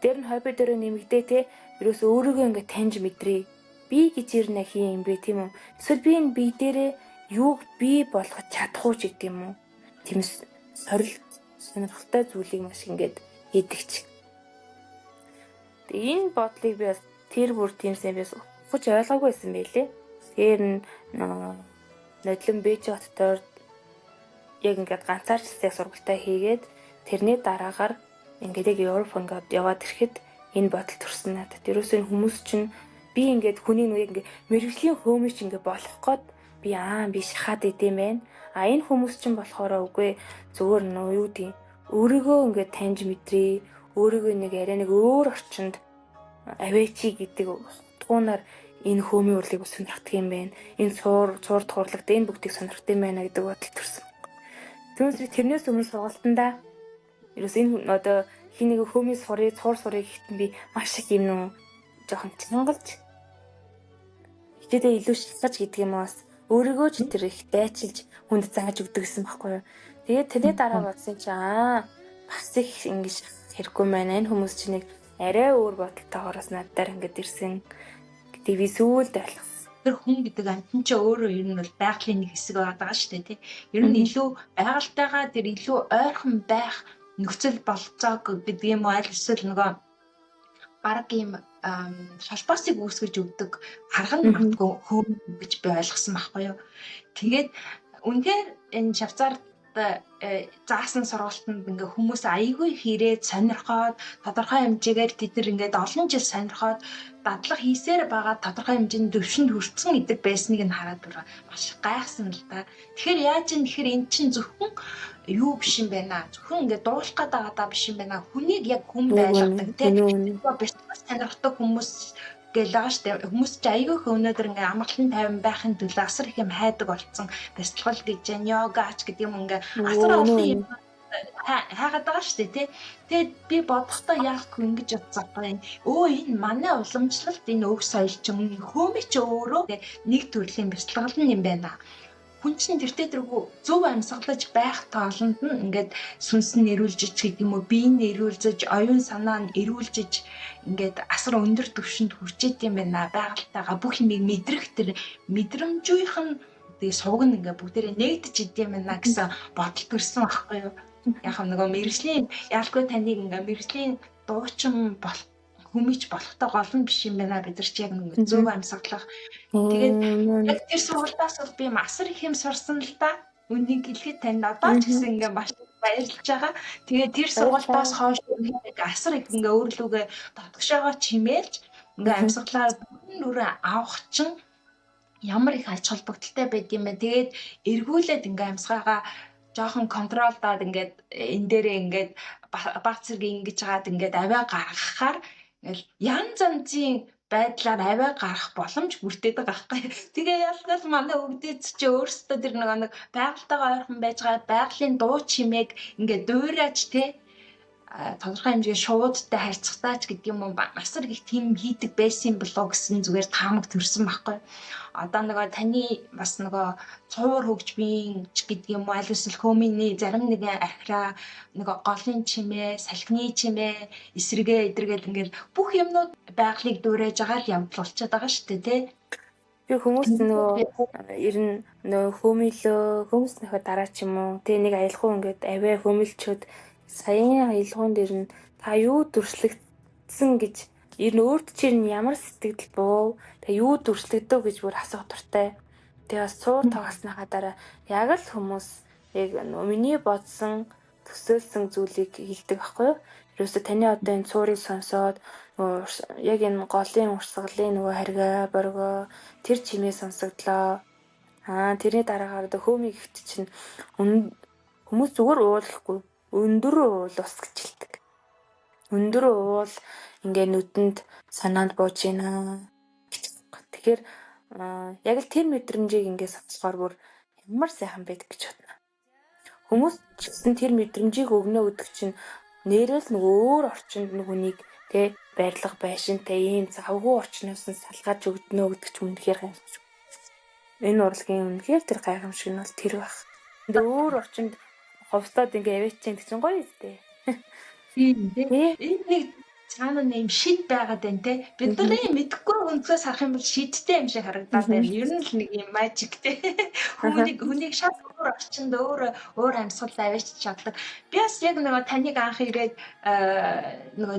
S1: Тэр нь хобби дээр нэмэгдээ те ерөөс өөрийгөө ингээ таньж мэдрээ. Би гэж ирнэ хий юм бэ тийм үү? Эсвэл би энэ бие дээрээ юуг бий болгож чадах уу ч гэдэг юм уу? Тиймээс сонирхолтой зүйлийг маш ингээд хийдэгч. Тэгээ энэ бодлыг би бас тэр бүр тиймсээ би ухаж ойлгоогүй байсан байлээ. Тэр нодлон Бээжин хотоор яг ингээд ганцаарчлалтай сургалтаа хийгээд тэрний дараагаар ингээд яг Европ ингээд яваад ирэхэд энэ бодол төрсөн надад. Ерөөсөө хүмүүс чинь би ингээд хүний нүрийг ингээд мэрэгжлийн хөөмөж ингээд болох гээд би шахаад идэм байх. Энэ хүмүүс чинь болохоор үгүй зүгээр нөө юу гэдэг өөрийгөө ингээд таньж мэдрээ. Өөрийгөө нэг арай нэг өөр орчинд авэачи гэдэг утгуунаар энэ хөөмийн урлыг сонирхдаг юм байна. Энэ цуур тухурлагдаа энэ бүгдийг сонирхдаг юм байна гэдэг бодол төрсөн. Тэрнээс өмнө сургалтандаа ерөөс энэ одоо хий нэг хөөмийн цуур сурыг ихтэн би маш их юм нөө жоохон чангалж хичээдээ илүү шалгаж гэдэг юм бас өөрийгөө ч тэр их дайчилж хүнд зааж өгдөг гэсэн байхгүй юу. Тэгээд тэрний дараа бодсон чи бас их ингэж хэрэггүй байна. Энэ хүмүүс чинь нэг арай өөр бодолтойгоороос надаар ингэж ирсэн гэдэг би сүүлд ойлгосон.
S2: Тэр хүн гэдэг амтан ч өөрөө ер нь бол байгалийн нэг хэсэг байгаа шүү дээ тий. Ер нь илүү байгальтайгаа тэр илүү ойрхон байх нөхцөл болцоог гэдэг юм уу аль эсвэл нөгөө баг юм холбоосыг үүсгэж өгдөг харган магтгүй хөм гэж би ойлгосон байхгүй юу. Тэгээд үнэхээр энэ Швейцарт заасан сургалтанд ингээ хүмүүс аягүй хэрэг сонирхоод тодорхой хэмжээгээр тэд нар ингээд олон жил сонирхоод дадлага хийсээр байгаа тодорхой хэмжээний төвшөнд хүрсэн гэдэг байсныг нь хараад маш гайхсан л да. Тэгэхээр яаж юм тэгэхээр эн чинь зөвхөн юу биш юм байна. Зөвхөн ингээд дуулах гэдэг байгаа биш юм байна. Хүнийг яг хүн байлгадаг тийм бэлтгэл сонирхдаг хүмүүс гэл байгаа штэ. Хүмүүс ч аягүй их өнөөдөр ингээ амгалан тайван байхын төлөө асар их юм хайдаг болсон. Бэлтгэл гэж йогач гэдэг юм ингээ асар олон юм хайгаад байгаа штэ тий. Тэгээд би бодохдоо яахгүй ингэж бодсохгүй. Энэ манай уламжлалт энэ өг соёл чинь хөөмич өөрөө нэг төрлийн бэлтгэл юм байна. Хүн чинь тэртээ тэргүй зөв амьсгалж байх тоолонд нь ингээд сүнс нь эрүүлжиж гэдэг юм уу биеийг нь эрүүлжиж оюун санаа нь эрүүлжиж ингээд асар өндөр түвшинд хүрчээд юм байна байгальтайгаа бүх юмыг мэдрэх тэр мэдрэмжийнх нь тэгээ сувг нь ингээд бүгдээрээ нэгдэж идэм байна гэсэн бодол төрсөн байхгүй юу. Яг нөгөө мэрэгжлийн ялгүй таныг ингээд мэрэгжлийн дуучин болох хүмийч болохтой гол нь биш юм байна бид нар ч яг нэг зөв амьсгалах. Тэгээд яг тэр сургалтаас бол би асар их юм сурсан л да. Үнийг хэлэхэд танд одоо ч гэсэн ингээ маш баярлж байгаа. Тэгээд тэр сургалтаас хойш асар их ингээ өөрлөгөө татгшаага чимээлж ингээ амьсгалаа бүрэн авах чинь ямар их ач холбогдолтой байд юм бэ. Тэгээд эргүүлээд ингээ амьсгаагаа жоохон контролдоод ингээд энэ дээрээ ингээд баг зэрэг ингэж хаад ингээд аваа гаргахаар янз янзын байдлаар аваа гарах боломж бүрдээд байгаа байхгүй. Тэгээ ялгал манай өвдөц чи өөрсдөө тэр нэг байгальтайгаа ойрхон байж байгаа байгалийн дуу чимээг ингээд дуурайж те тодорхой хэмжээ шуудтай харьцахтаач гэдэг юм уу масар их тийм хийдэг байсан болоо гэсэн зүгээр таамаг төрсөн байхгүй. Одоо нөгөө таны бас нөгөө цуур хөгжмийн ч гэдэг юм уу аль эсвэл хөөмийн зарим нэгэн архираа нөгөө голын чимээ, салхины чимээ, эсрэгээ эдэргээл ингээд бүх юмнууд байгалыг дуурайж агаар явуулчихад байгаа шүү дээ тий.
S1: Би хүмүүс нөгөө ер нь нөгөө хөөмөлөө хүмүүсийнхээ дараа ч юм уу тий нэг аялахуу ингээд аваа хөөмөлчөд саяны аялгаунд ер нь та юу дүрслэгдсэн гэж ер нь өөрт чинь ямар сэтгэл буу та юу дүрслэгдөө гэж бүр асуух дуртай. Тэгээ бас цуур тоосныхаа дараа яг л хүмүүс яг миний бодсон төсөөлсөн зүйлийг хэлдэг байхгүй юу? Ерөөсө таны одоо энэ цуурыг сонсоод яг энэ голын урсгалын нөгөө харгаа боргоо тэр чимээ сонсогдлоо. Тэрний дараагаар одоо хөөмийг ихт чинь хүмүүс зүгээр уулахгүй өндөр уул ус гэж хэлдэг. Өндөр уул ингээ нүдэнд санаанд бууж байна. Тэгэхээр яг л тэр мэдрэмжийг ингээ сонсохоор бүр ямар сайхан байдаг гэж бодно. Хүмүүс ч гэсэн тэр мэдрэмжийг өгнө гэдэг чинь нэрэл нэг өөр орчинд нүгүнийг тэ байрлах байшинтай ийм завгүй орчноос нь салгаж өгдөнө гэдэг ч үнэхээр гайхамшиг. Энэ урлагийн үнэхээр тэр гайхамшиг нь бол тэр байх. 근데 өөр орчинд ховстоод ингээ авээчин гэж гоё үстэй.
S2: Тийм тий. Энэ нэг цаана нэм шид байгаад байна те. Бид нар мэдхгүй өнцгөөс харах юм бол шидтэй юм шиг харагдаад байна. Ер нь л нэг юм мажик те. Хүнийг шал өөр орчинд өөр амьсгал аваач чаддаг. Би бас яг нөгөө таныг анх ирээд нөгөө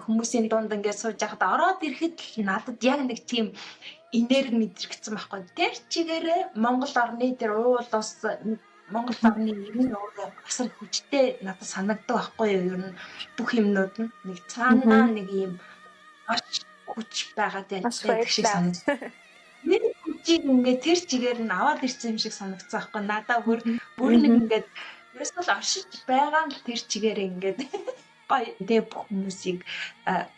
S2: хүмүүсийн дунд ингээд сууж байхад ороод ирэхэд надад яг нэг тийм энерги мэдрэгдсэн байхгүй. Тэр чигээрээ Монгол орны тэр уул ус Монгол орны нэр нь өөрөө асар хүчтэй надад санагддаг байхгүй юу? Ер нь бүх юмнууд нь нэг цаанаа нэг юм маш хүч байгаад
S1: Маш
S2: байдаг шиг
S1: баярлалаа.
S2: санагдав. Тэр хүчийг ингээд тэр чигээр нь аваад ирсэн юм шиг санагдсан байхгүй надаа бүр нэг ингээд ерөөсөө л оршиж байгаа нь тэр чигээр ингээд гоё тэгээ бүх хүмүүсийг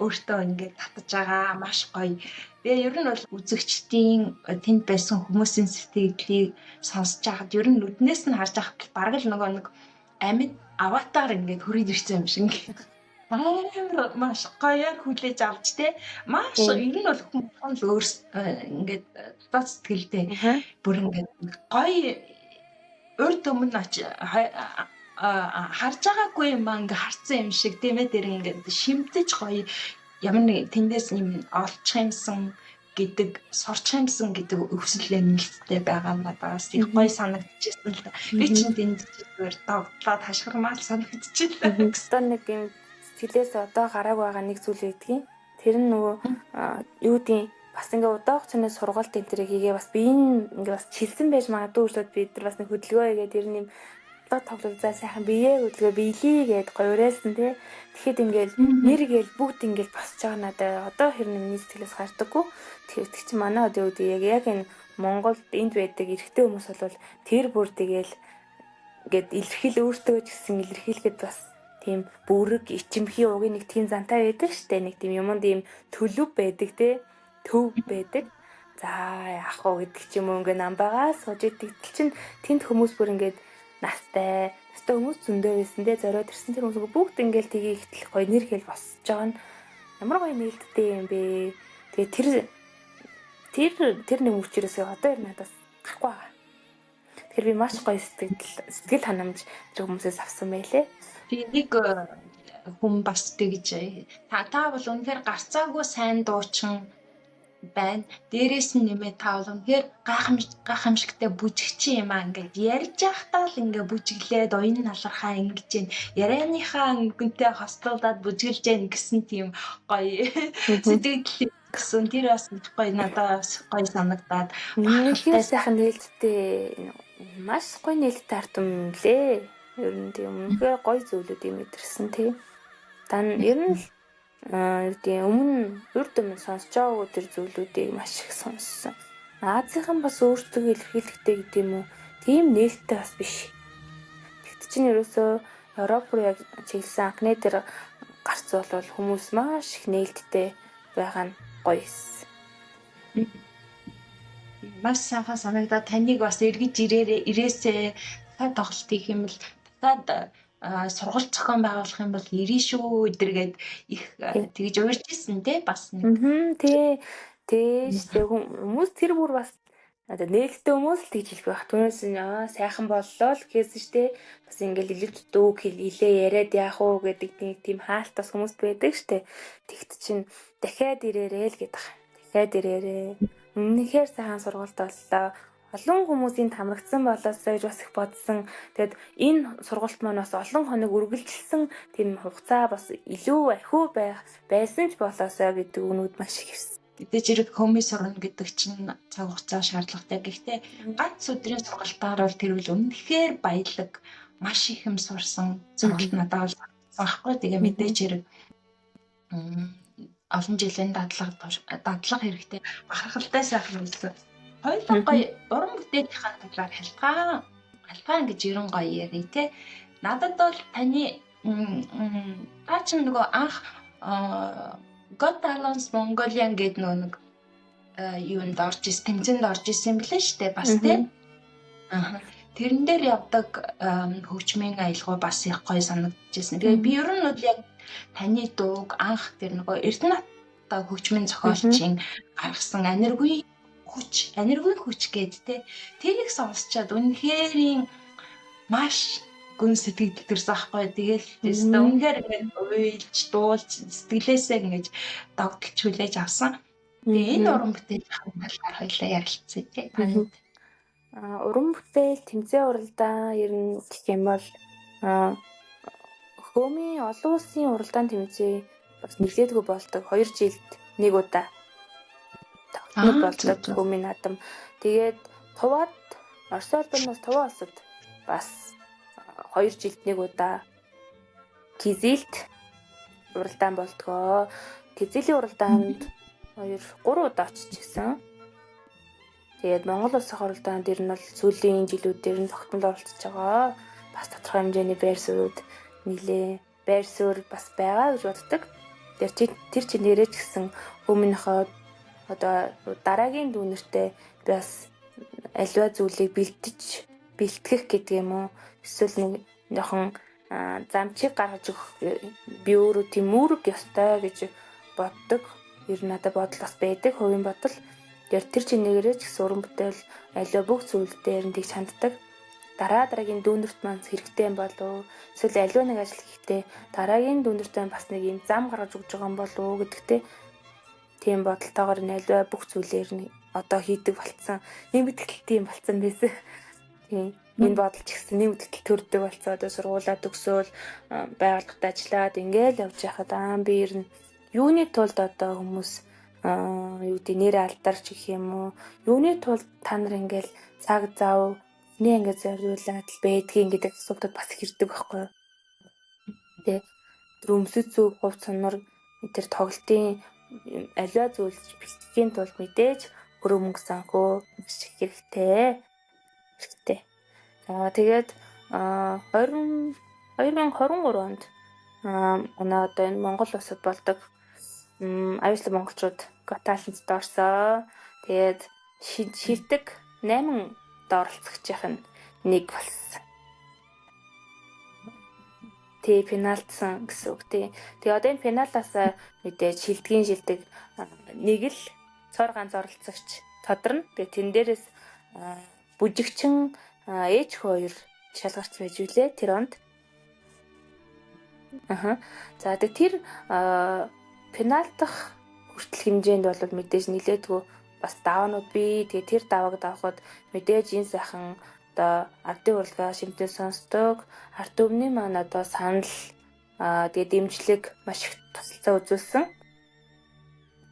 S2: өөртөө ингээд татаж байгаа маш гоё. Тэгээ ер нь бол үзэгчдийн тэнд байсан хүмүүсийн сэтгэлийг сонсож байхад ер нь нүднээс нь харж байхад бараг л нөгөө нэг амьд аватар ингээд хүрээд ирсэн юм шиг амар маш гоёор хүлээж авч те маш ер нь бол хүн л ингээд дутаа сэтгэлтэй бүр ингээд гоё урд өмнө харж байгаагүй юм ингээ харцсан юм шиг тийм ээ тэр ингээд шимтэж гоё ямар нэг тэндээс юм олчих юмсан гэдэг сурчих юмсан гэдэг өвсөлөө нэлттэй байгаа юм надаас их гоё санагдчихсан л да. Би чинь тэнд зүгээр догтлоод хашгирмаар санагдчихлаа.
S1: Гэвч нэг юм сэтгэлээс одоо гарааг байгаа нэг зүйл өгдгийг. Тэр нь нөгөө юу гэдэг бас ингээ удаах цанаас сургалт энэ төрийг хийгээ бас би ингээ бас чилсэн байж магадгүй шүү дээ бид нар бас нэг хөдөлгөөн хийгээд ер нь тоглол заа сайхан бие хөдөлгөөн биелий гээд гоё уриалсан тий. Тэгэхэд ингээл нэр гээл бүгд ингээл босч байгаа надаа одоо хэрнээ миний сэтгэлээс гардаггүй. Тэгэхээр тэг чи манай одоо юу гэдэг яг энэ Монголд энд байдаг эрэгтэй хүмүүс бол тэр бүр тэгэл ингээд илэрхийл өөртөө ч гэсэн илэрхийлэхэд бас тийм бүрэг ичимхий уг нэг тийм зантай байдаг штэ нэг тийм юмд ийм төлөв байдаг тий. Төв байдаг. За яах вэ гэдэг ч юм уу ингээ намбагаа сууж идэг чинь тэнд хүмүүс бүр ингээд настай хүмүүс зөндөө байсан те зориод ирсэн тэр хүмүүс бүгд ингээл тгий ихтэл гоё нэр хэл босч байгаа нь ямар гоё нээлттэй юм бэ. Тэгээ тэр нэг мөчрөөсөө одоо ер надаас гарахгүй байгаа. Тэгэхээр би маш гоё сэтгэл ханамж тэр хүмүүсээс авсан байлээ.
S2: Би нэг хүн бас тэгж та бол үнэхээр гарцаагүй сайн дуучин байна. Дээрээс нь нэмээ та бол үнэхээр гайхамшигтай бүжигчин юм аа ингээд ярьж байхдаа л ингээд бүжиглээд оюун налархаа ингэж जैन ярианыхаа өнгөнтэй хостуулаад бүжиглж जैन гэсэн тийм гоё сэтгэл гэсэн тэр бас гоё надаас гоё санагдаад
S1: үнэхээр сайхан нээлттэй маш гоё нээлттэй арт юм лээ. Ер нь тийм үнэхээр гоё зүйлүүдийг мэдэрсэн тий. Дан ер нь өмнө урд өмнө сонсож байгаагүй тэр зүйлүүдийг маш их сонссон. Азийн бас өөртөө илэрхийлэхтэй гэдэг юм уу? Тийм нээлттэй бас биш. Тэгт чинь ерөөсөө Европ руу яг чиглэсэн анхны дээр гарц бол хүмүүс маш их нээлттэй байгаа нь гоё эссэн.
S2: Маш сайхан санагдаад таныг бас эргэж ирээсээ дахиад тоглолт хийх юм бол дахиад сургалт зохион байгуулах юм бол ирэн шүү эдэргээд их тэгж уурж ирсэн те бас нэг.
S1: Тэгэж хүмүүс тэр бүр бас одоо нээлттэй хүмүүс л тэгж хэлэх байх. Түүнээс сайхан боллоо л гэсэн штэ. Бас ингээл илэвч дүүг хэлээ яриад яах уу гэдэг нэг тийм хаалт бас хүмүүст байдаг штэ. Тэгт чинь дахиад ирээрээ л гэдэг. Дахиад ирээрээ. Үнэхээр сайхан сургалт боллоо. Олон хүмүүсийн тамрагдсан болоосоо гэж бас их бодсон. Тэгэд энэ сургалт маань бас олон хоног үргэлжилсэн тийм хугацаа бас илүү ахиу байсан ч болоосоо гэдэг үнүүд маш их ирсэн.
S2: Мэдээж хэрэг комми сурна гэдэг чинь цаг хугацаа шаардлагатай. Гэхдээ ганц өдрийн сургалтаар бол тэр үл үнэхээр баялаг маш их юм сурсан сургалт надад бол санахгүй. Тэгээ мэдээж хэрэг олон жилийн дадлага хэрэгтэй. Бахархалтай сайхан үлдсэн. Хоёулаа гоё уран бүтээлийнхаа талаар халтгаан гэж ерөн гоё ярий те. Надад бол таны та чинь нөгөө анх Got Talent Mongolian гэдэг нэг юунд орж ирсэн, тэмцээнд орж ирсэн билээ шүү дээ бас те. Тэрэн дээр явдаг хөгжмийн аялгаа бас их гоё санагдчихсэн. Тэгээ би ер нь бол яг таны дууг анх тэр нөгөө Эрдэнэтта хөгжмийн зохиолчийн гаргасан аниргүй хүч гээд те тэрийг сонсчаад үнэхээр маш гүн сэтгэл төрсөн ахгүй. Тэгэл тест үнэхээр уйлж дуулж сэтгэлээсээ ингэж догтлж хүлээж авсан. Тэгээ энэ уран бүтээлийн талаар хоёлаа ярилцъя те.
S1: Уран бүтээл тэмцээн уралдаан ер нь гэх юм бол Хөмийн олон улсын уралдаан тэмцээн бас нэлээдгүй болдог 2 жилд нэг удаа тоглолт болдог Хөмийн наадам. Тэгээд Туваад Орос улсаас Туваа улсад бас 2 жилд нэг удаа Кизилд уралдаан болдгоо. Кизилийн уралдаанд 3 удаа очиж ирсэн. Тэгээд Монгол Улсын хоролдоонд ер нь бол сүүлийн жилүүдээр нь тогтмол оролцож байгаа. Бас тодорхой хэмжээний байр суурь бас байгаа гэж боддог. Тэр чинээрээ ч гэсэн өмнөхөө одоо дараагийн дүүнертэй бас аливаа зүйлийг бэлтгэх гэдэг юм уу? Эсвэл нэг жоохон замчиг гаргаж өгөх би өөрөө тийм үүрэг ёстой гэж боддог. Ер нь надад бодол бас байдаг, хувийн бодол. Тэр чинээрээ ч гэсэн уран бүтээл аливаа бүх зүйл дээр нь тэгж ханддаг. Дараагийн дүүнерт маань хэрэгтэй юм болов? Эсвэл аливаа нэг ажил хийхдээ дараагийн дүүнертэй бас нэг юм зам гаргаж өгч байгаа юм болов уу гэдэгтэй тийм бодолтойгоор нь аливаа бүх зүйлээр нь одоо хийдэг болцсон. Нэг мэдгэлтэй юм болцсон байсан. Тийм. Энэ бодол ч гэсэн нэг мэдгэлт төрдөг болцсон. Одоо сургуулаа төгсөөл байгальд ажиллаад ингээл явж байхад би ер нь юуны тулд одоо хүмүүс юу гэдэг нэрээ алдарч гэх юм уу? Юуны тулд та нар ингээл цаг зав нэг ингэ зориулаад л байдгийн гэдэг асуултад бас хэрдэг байхгүй юу? Тэгээ өмсөж зүг хувь сонор тэр тоглолтын аливаа зүйл бэлтгэхийн тулд мэдээж өрөө мөнгө санхүү маш их хэрэгтэй. За тэгээд 2023 онд манай одоо энэ Монгол улсад болдог аюултай монголчууд Got-Talent-д орсон. Тэгээд шилдэг 8 оролцогчийн нэг болсон. Тэг финалдсан гэсэн үг тий. Тэгээ одоо энэ финалаас мэдээж шилдэг нэг л цор ганц оролцогч тодорно. Тэгээ тэн дээрээс бүжигчин ээж хоёр шалгарч байж үлээ тэр онд. За тэгээ тэр финалдах хүртэл хэмжээнд бол мэдээж нилээдгүй бас даваанууд бий. Тэгээ тэр давааг давхад мэдээж энэ сайхан одоо ардын урлагаа шимтэн сонсдог. Ард түмний маань одоо санал тэгээ дэмжлэг маш их тусалцаа үзүүлсэн.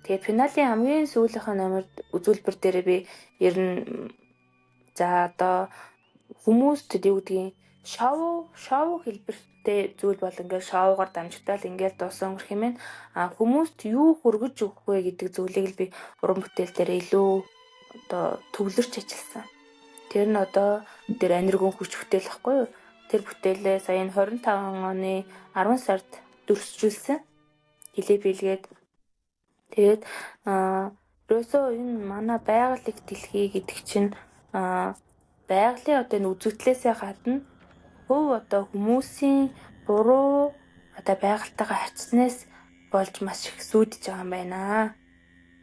S1: Тэгээ финалийн хамгийн сүүлийнх номерд үзүүлбэр дээр би ер нь за одоо хүмүүст юу гэдгийг шоу хэлбэртэй зүйл бол ингээд шоугаар дамжигдаал ингээд дуусан гэх юм байна. Хүмүүст юу хүргэж өгөх вэ гэдэг зүйлийг л би уран бүтээл дээр илүү одоо төвлөрч ажилласан. Тэр нь одоо тэр аниргын хүч бүтээл байхгүй юу? Тэр бүтээлээ сая 25 оны 10 сард дүрсжүүлсэн. Билгээд тэгээд ерөөсөө энэ манай байгаль их дэлхий гэдэг чинь байгалийн одоо энэ үзэгдлээсээ гадна хөв одоо хүмүүсийн буруу одоо байгальтайгаа харьцснаас болж маш их сүудэж байгаа юм байна.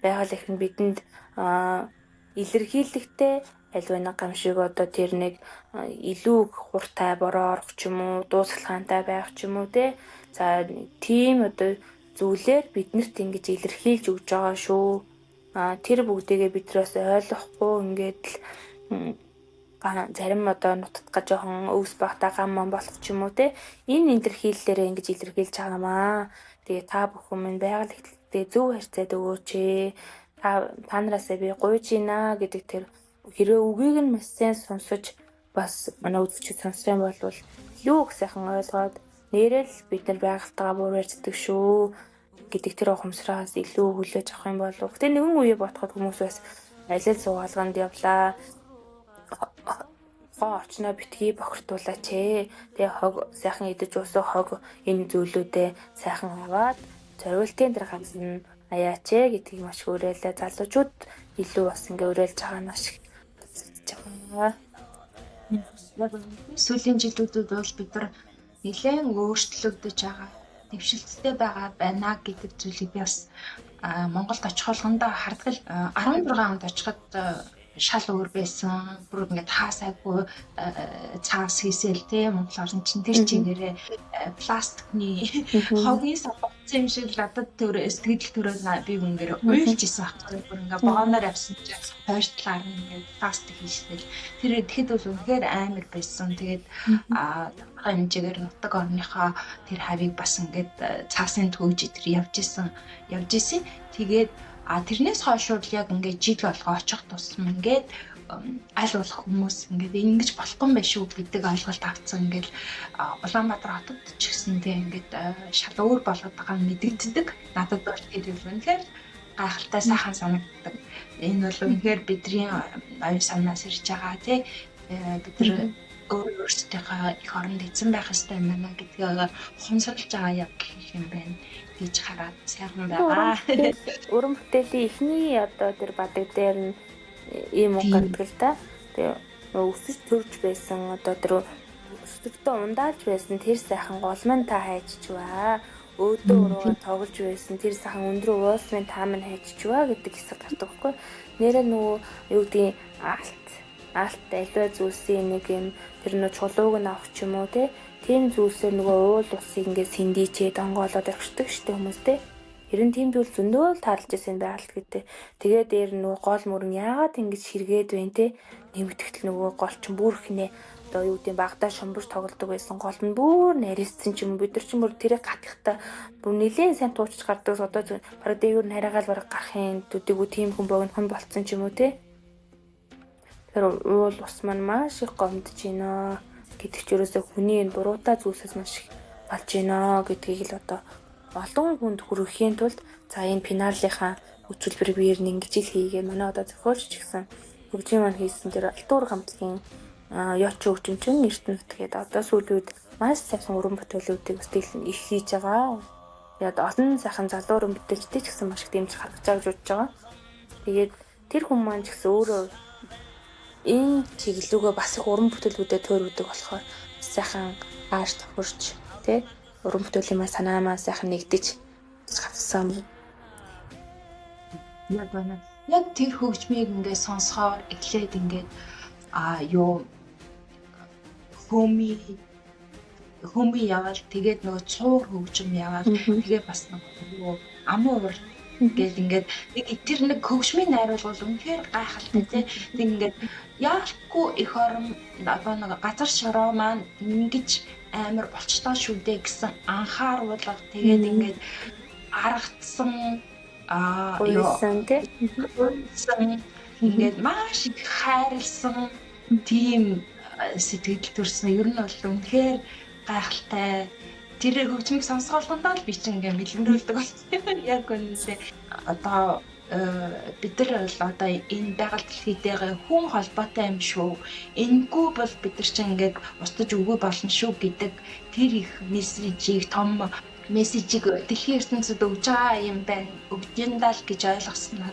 S1: Байгаль их нь бидэнд илэрхийлэгтэй аливаа нэг гамшиг одоо тэр нэг илүү хуртай бороо орох ч юм уу, дуусгалгаантай байх ч юм уу те. За тийм одоо зүйлээр биднэрт ингэж илэрхийлж өгж байгаа шүү. Тэр бүгдийгээ биднээс ойлгохгүй ингээд л зарим одоо нутагтаа жоохон өвс багтаа гам болох ч юм уу те. Энэ илэрхийллээрээ ингэж илэрхийлж байгаамаа. Тэгээ та бүхэн минь байгаль ихтэй зөв харьцаад өгөөч. Та нараасаа би гуйж гинэ гэдэг тэр хэрэг үгийг нь маш сайн сонсож бас манай үзэгчид сонсох юм бол илүү их сайхан ойлгоод нэрэл бид нар байгальтайгаа буруу ярьдаг шүү гэдэг тэр ухамсараас илүү хүлээж авах юм болов. Гэтэ нэгэн үе бодоход хүмүүс бас аль суугаалганд явлаа. Орчноо битгий бохирдуулаач ээ. Тэгээ хог сайхан идэж уусах хог энэ зүйлүүдээ сайхан аваад зориултын дээр ганцхан аяач ээ гэдгийг маш хүрээлээ. Залуучууд илүү бас ингээ уриалж байгаа нь маш их байгаа.
S2: Сүүлийн жилүүдэд бол бид нар нэлээд өөрчлөгдөж байгаа, дэвшилттэй байгаа байна гэдэг зүйлийг би бас Монголд очих болгондоо хардгал 16 онд очиход шал өөр байсан. Бүр ингээд хаасайгүй цаас хийсэл те Монгол орн чинь тэр чигээрээ пластикны хогийн савцсан юм шиг надад сэтгэл төрөөд би үнээр уйлж исэн байхгүй. Бүр ингээд богоноор явсан чинь хойш талаар нь ингээд пластик хийсэл тэр тэгэхэд бол үнэхээр амар байсан. Тэгээд хэмжээгээр нутаг орныхоо тэр хавийг бас ингээд цаасын төвж идэр явж исэн. Тэгээд тэрнээс хойш яг ингээд жил болгоо очих тусам ингээд аль болох хүмүүс ингээд ингэж болохгүй байх шүү гэдэг ойлголт авцсан. Ингээд Улаанбаатар хотод ч гэсэн тийм ингээд шал өөр болоод байгаа мэдэгддэг. Надад бол тэр үнэхээр гайхалтай сайхан санагддаг. Энэ бол үнэхээр бидний оюун санаас ирж байгаа тий. Бид нар өөрсдийнхөө их оронд эзэн байх ёстой юм байна гэдгийг ухамсарлаж байгаа яг юм байна гэж хараад сайхан байгаа.
S1: Уран бүтээлийн эхний одоо тэр бадаг дээр нь ийм үг гардаг л да. Тэгээ өсөж төрж байсан одоо тэр өсөлтөө ундааж байсан тэр сайхан гол мань та хайччваа. Өөдөө уруугаа тоглож байсан тэр сайхан өндөр уулсын та минь хайччваа гэдэг хэсэг гардаг байхгүй. Нэрээ нөгөө юу гэдгийг алт альва зүйлсийн нэг юм тэр нөө чулууг нь авах ч юм уу тийм зүйлсээр нөгөө уул усыг ингээд сэндийчээд онгоолоод явчихдаг штэ хүмүүс те. Хэрэн тийм зүйл зөндөө таарлаж байсан байгаль гэдэг. Тэгээ дээр нөгөө гол мөрөн яагаад ингэж хэргээд байна те. Нэмэгдэхтэл нөгөө гол ч бүр ихнэ одоо юу гэдэг багтаа шумбар тоглодог байсан гол нь бүр нарийнсан ч юм бид нар ч бүр тэрийг гатихтаа бүр нэлээд сайн туучж гардаг одоо бараг дээгүүр нь хараагаал бараг гарахын төдийгүй тийм хүн богинохон болцсон ч юм уу те. Тэр уул ус маань маш их гомдож байна гэдэг ч ерөөсөө хүний энэ буруутай зүйлсээс маш их болж байна гэдгийг л одоо олон хүнд хүргэхийн тулд за энэ пенарлийнхаа хөтөлбөрийг биеэр нь ингэж ил хийгээ манай одоо зохиолч ч гэсэн хөгжим маань хийсэн тэр алтуур хамтлагийн яач хөгжимчин эрдэнэт гэдэг одоо сүүлийн үед маш сайхан уран бүтээлүүдийг өсгөл их хийж байгаа. Тэгээд олон сайхан залуу уран бүтээлчтэй ч гэсэн маш их дэмжих харагдаж байгаа гэж бодож байгаа. Тэгээд тэр хүн маань ч гэсэн өөрөө энэ чиглэлүүгээ бас их уран бүтээлүүдэд төөрөгдөг болохоор сайхан ааш тохирч тий уран бүтээлийн маань санаамаа сайхан нэгдэж хавсан.
S2: Яг тэр хөгжмийг ингээд сонсохоор эхлээд ингээд юу хөми яваад тэгээд нөгөө цуур хөгжим яваад тэгээ бас нөгөө амуу урд гээд ингээд тэр нэг хөгжмийн найруулгал үнэхээр гайхалтай тий. Тэг ингээд яалгүй их орон одоо нэг газар шороо маань ингэж амар болчтой шүү дээ гэсэн анхааруулга тэгээд ингээд аргацсан
S1: Уйсан тий.
S2: Ингээд маш их хайрлсан тийм сэтгэл төрсөн. Ер нь бол үнэхээр гайхалтай. Тэр хөгжмийг сонсголтондоо л би чинь ингээд бэлгэрүүлдэг болсон. Яг үнэндээ одоо бид нар бол одоо энэ байгаль дэлхийдээ хүн холбоотой юм шүү. Энэгүй бол бид нар чинь ингээд устж өгөө болно шүү гэдэг тэр их мессежийг том мессежийг дэлхийн ертөнцид өгж байгаа юм байна. Өгж яндаа л гэж ойлгосноо.